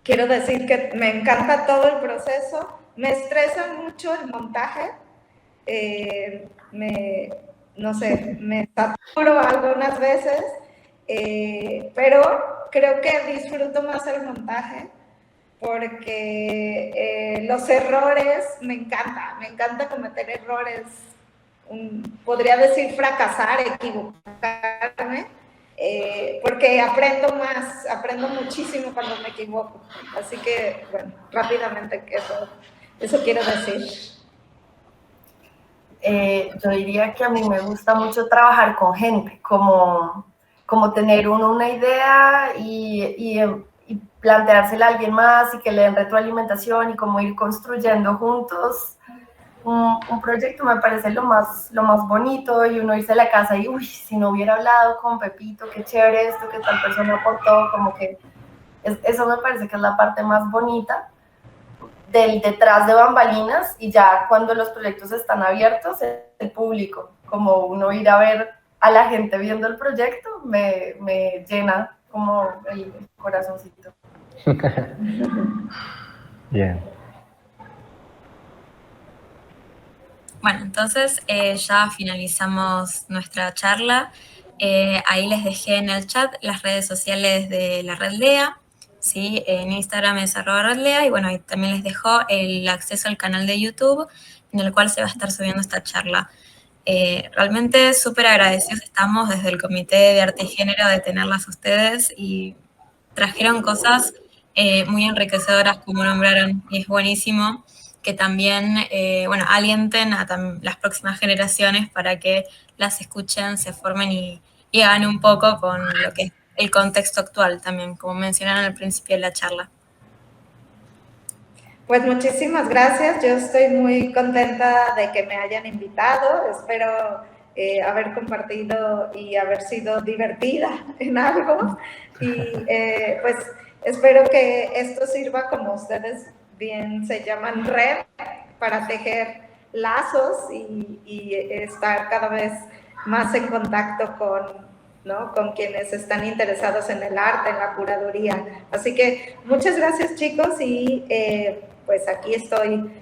quiero decir que me encanta todo el proceso, me estresa mucho el montaje, no sé, me saturo algunas veces, pero creo que disfruto más el montaje porque los errores me encanta cometer errores, podría decir fracasar, equivocarme, porque aprendo muchísimo cuando me equivoco. Así que, bueno, rápidamente eso quiero decir. Yo diría que a mí me gusta mucho trabajar con gente, como tener una idea y planteársela a alguien más y que le den retroalimentación y como ir construyendo juntos un proyecto. Me parece lo más bonito, y uno irse a la casa y, uy, si no hubiera hablado con Pepito, qué chévere esto que tal persona aportó, como que eso me parece que es la parte más bonita del detrás de bambalinas. Y ya cuando los proyectos están abiertos, el público, como uno ir a ver a la gente viendo el proyecto, me llena como el corazoncito. Bien. Bueno, entonces ya finalizamos nuestra charla. Ahí les dejé en el chat las redes sociales de la Red Lea, ¿sí? En Instagram es @redlea, y bueno, ahí también les dejo el acceso al canal de YouTube en el cual se va a estar subiendo esta charla. Realmente súper agradecidos estamos desde el Comité de Arte y Género de tenerlas a ustedes, y trajeron cosas muy enriquecedoras, como nombraron, y es buenísimo que también, alienten a las próximas generaciones para que las escuchen, se formen y hagan un poco con lo que es el contexto actual también, como mencionaron al principio de la charla. Pues muchísimas gracias, yo estoy muy contenta de que me hayan invitado, espero haber compartido y haber sido divertida en algo, y pues espero que esto sirva, como ustedes bien se llaman, red, para tejer lazos y estar cada vez más en contacto con quienes están interesados en el arte, en la curaduría. Así que muchas gracias, chicos, y pues aquí estoy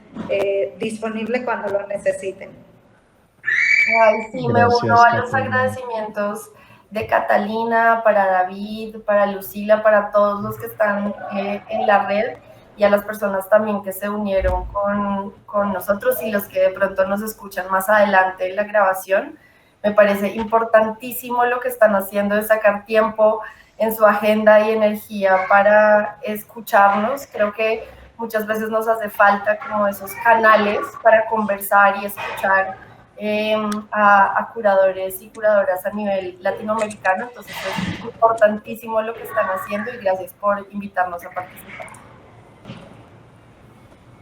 disponible cuando lo necesiten. Ay, sí, Gracias, me uno a los Catalina. agradecimientos de Catalina, para David, para Lucila, para todos los que están en la red, y a las personas también que se unieron con nosotros y los que de pronto nos escuchan más adelante en la grabación. Me parece importantísimo lo que están haciendo, de sacar tiempo en su agenda y energía para escucharnos. Creo que muchas veces nos hace falta como esos canales para conversar y escuchar a curadores y curadoras a nivel latinoamericano. Entonces es importantísimo lo que están haciendo, y gracias por invitarnos a participar.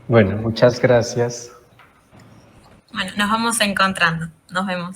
Bueno, muchas gracias. Bueno, nos vamos encontrando. Nos vemos.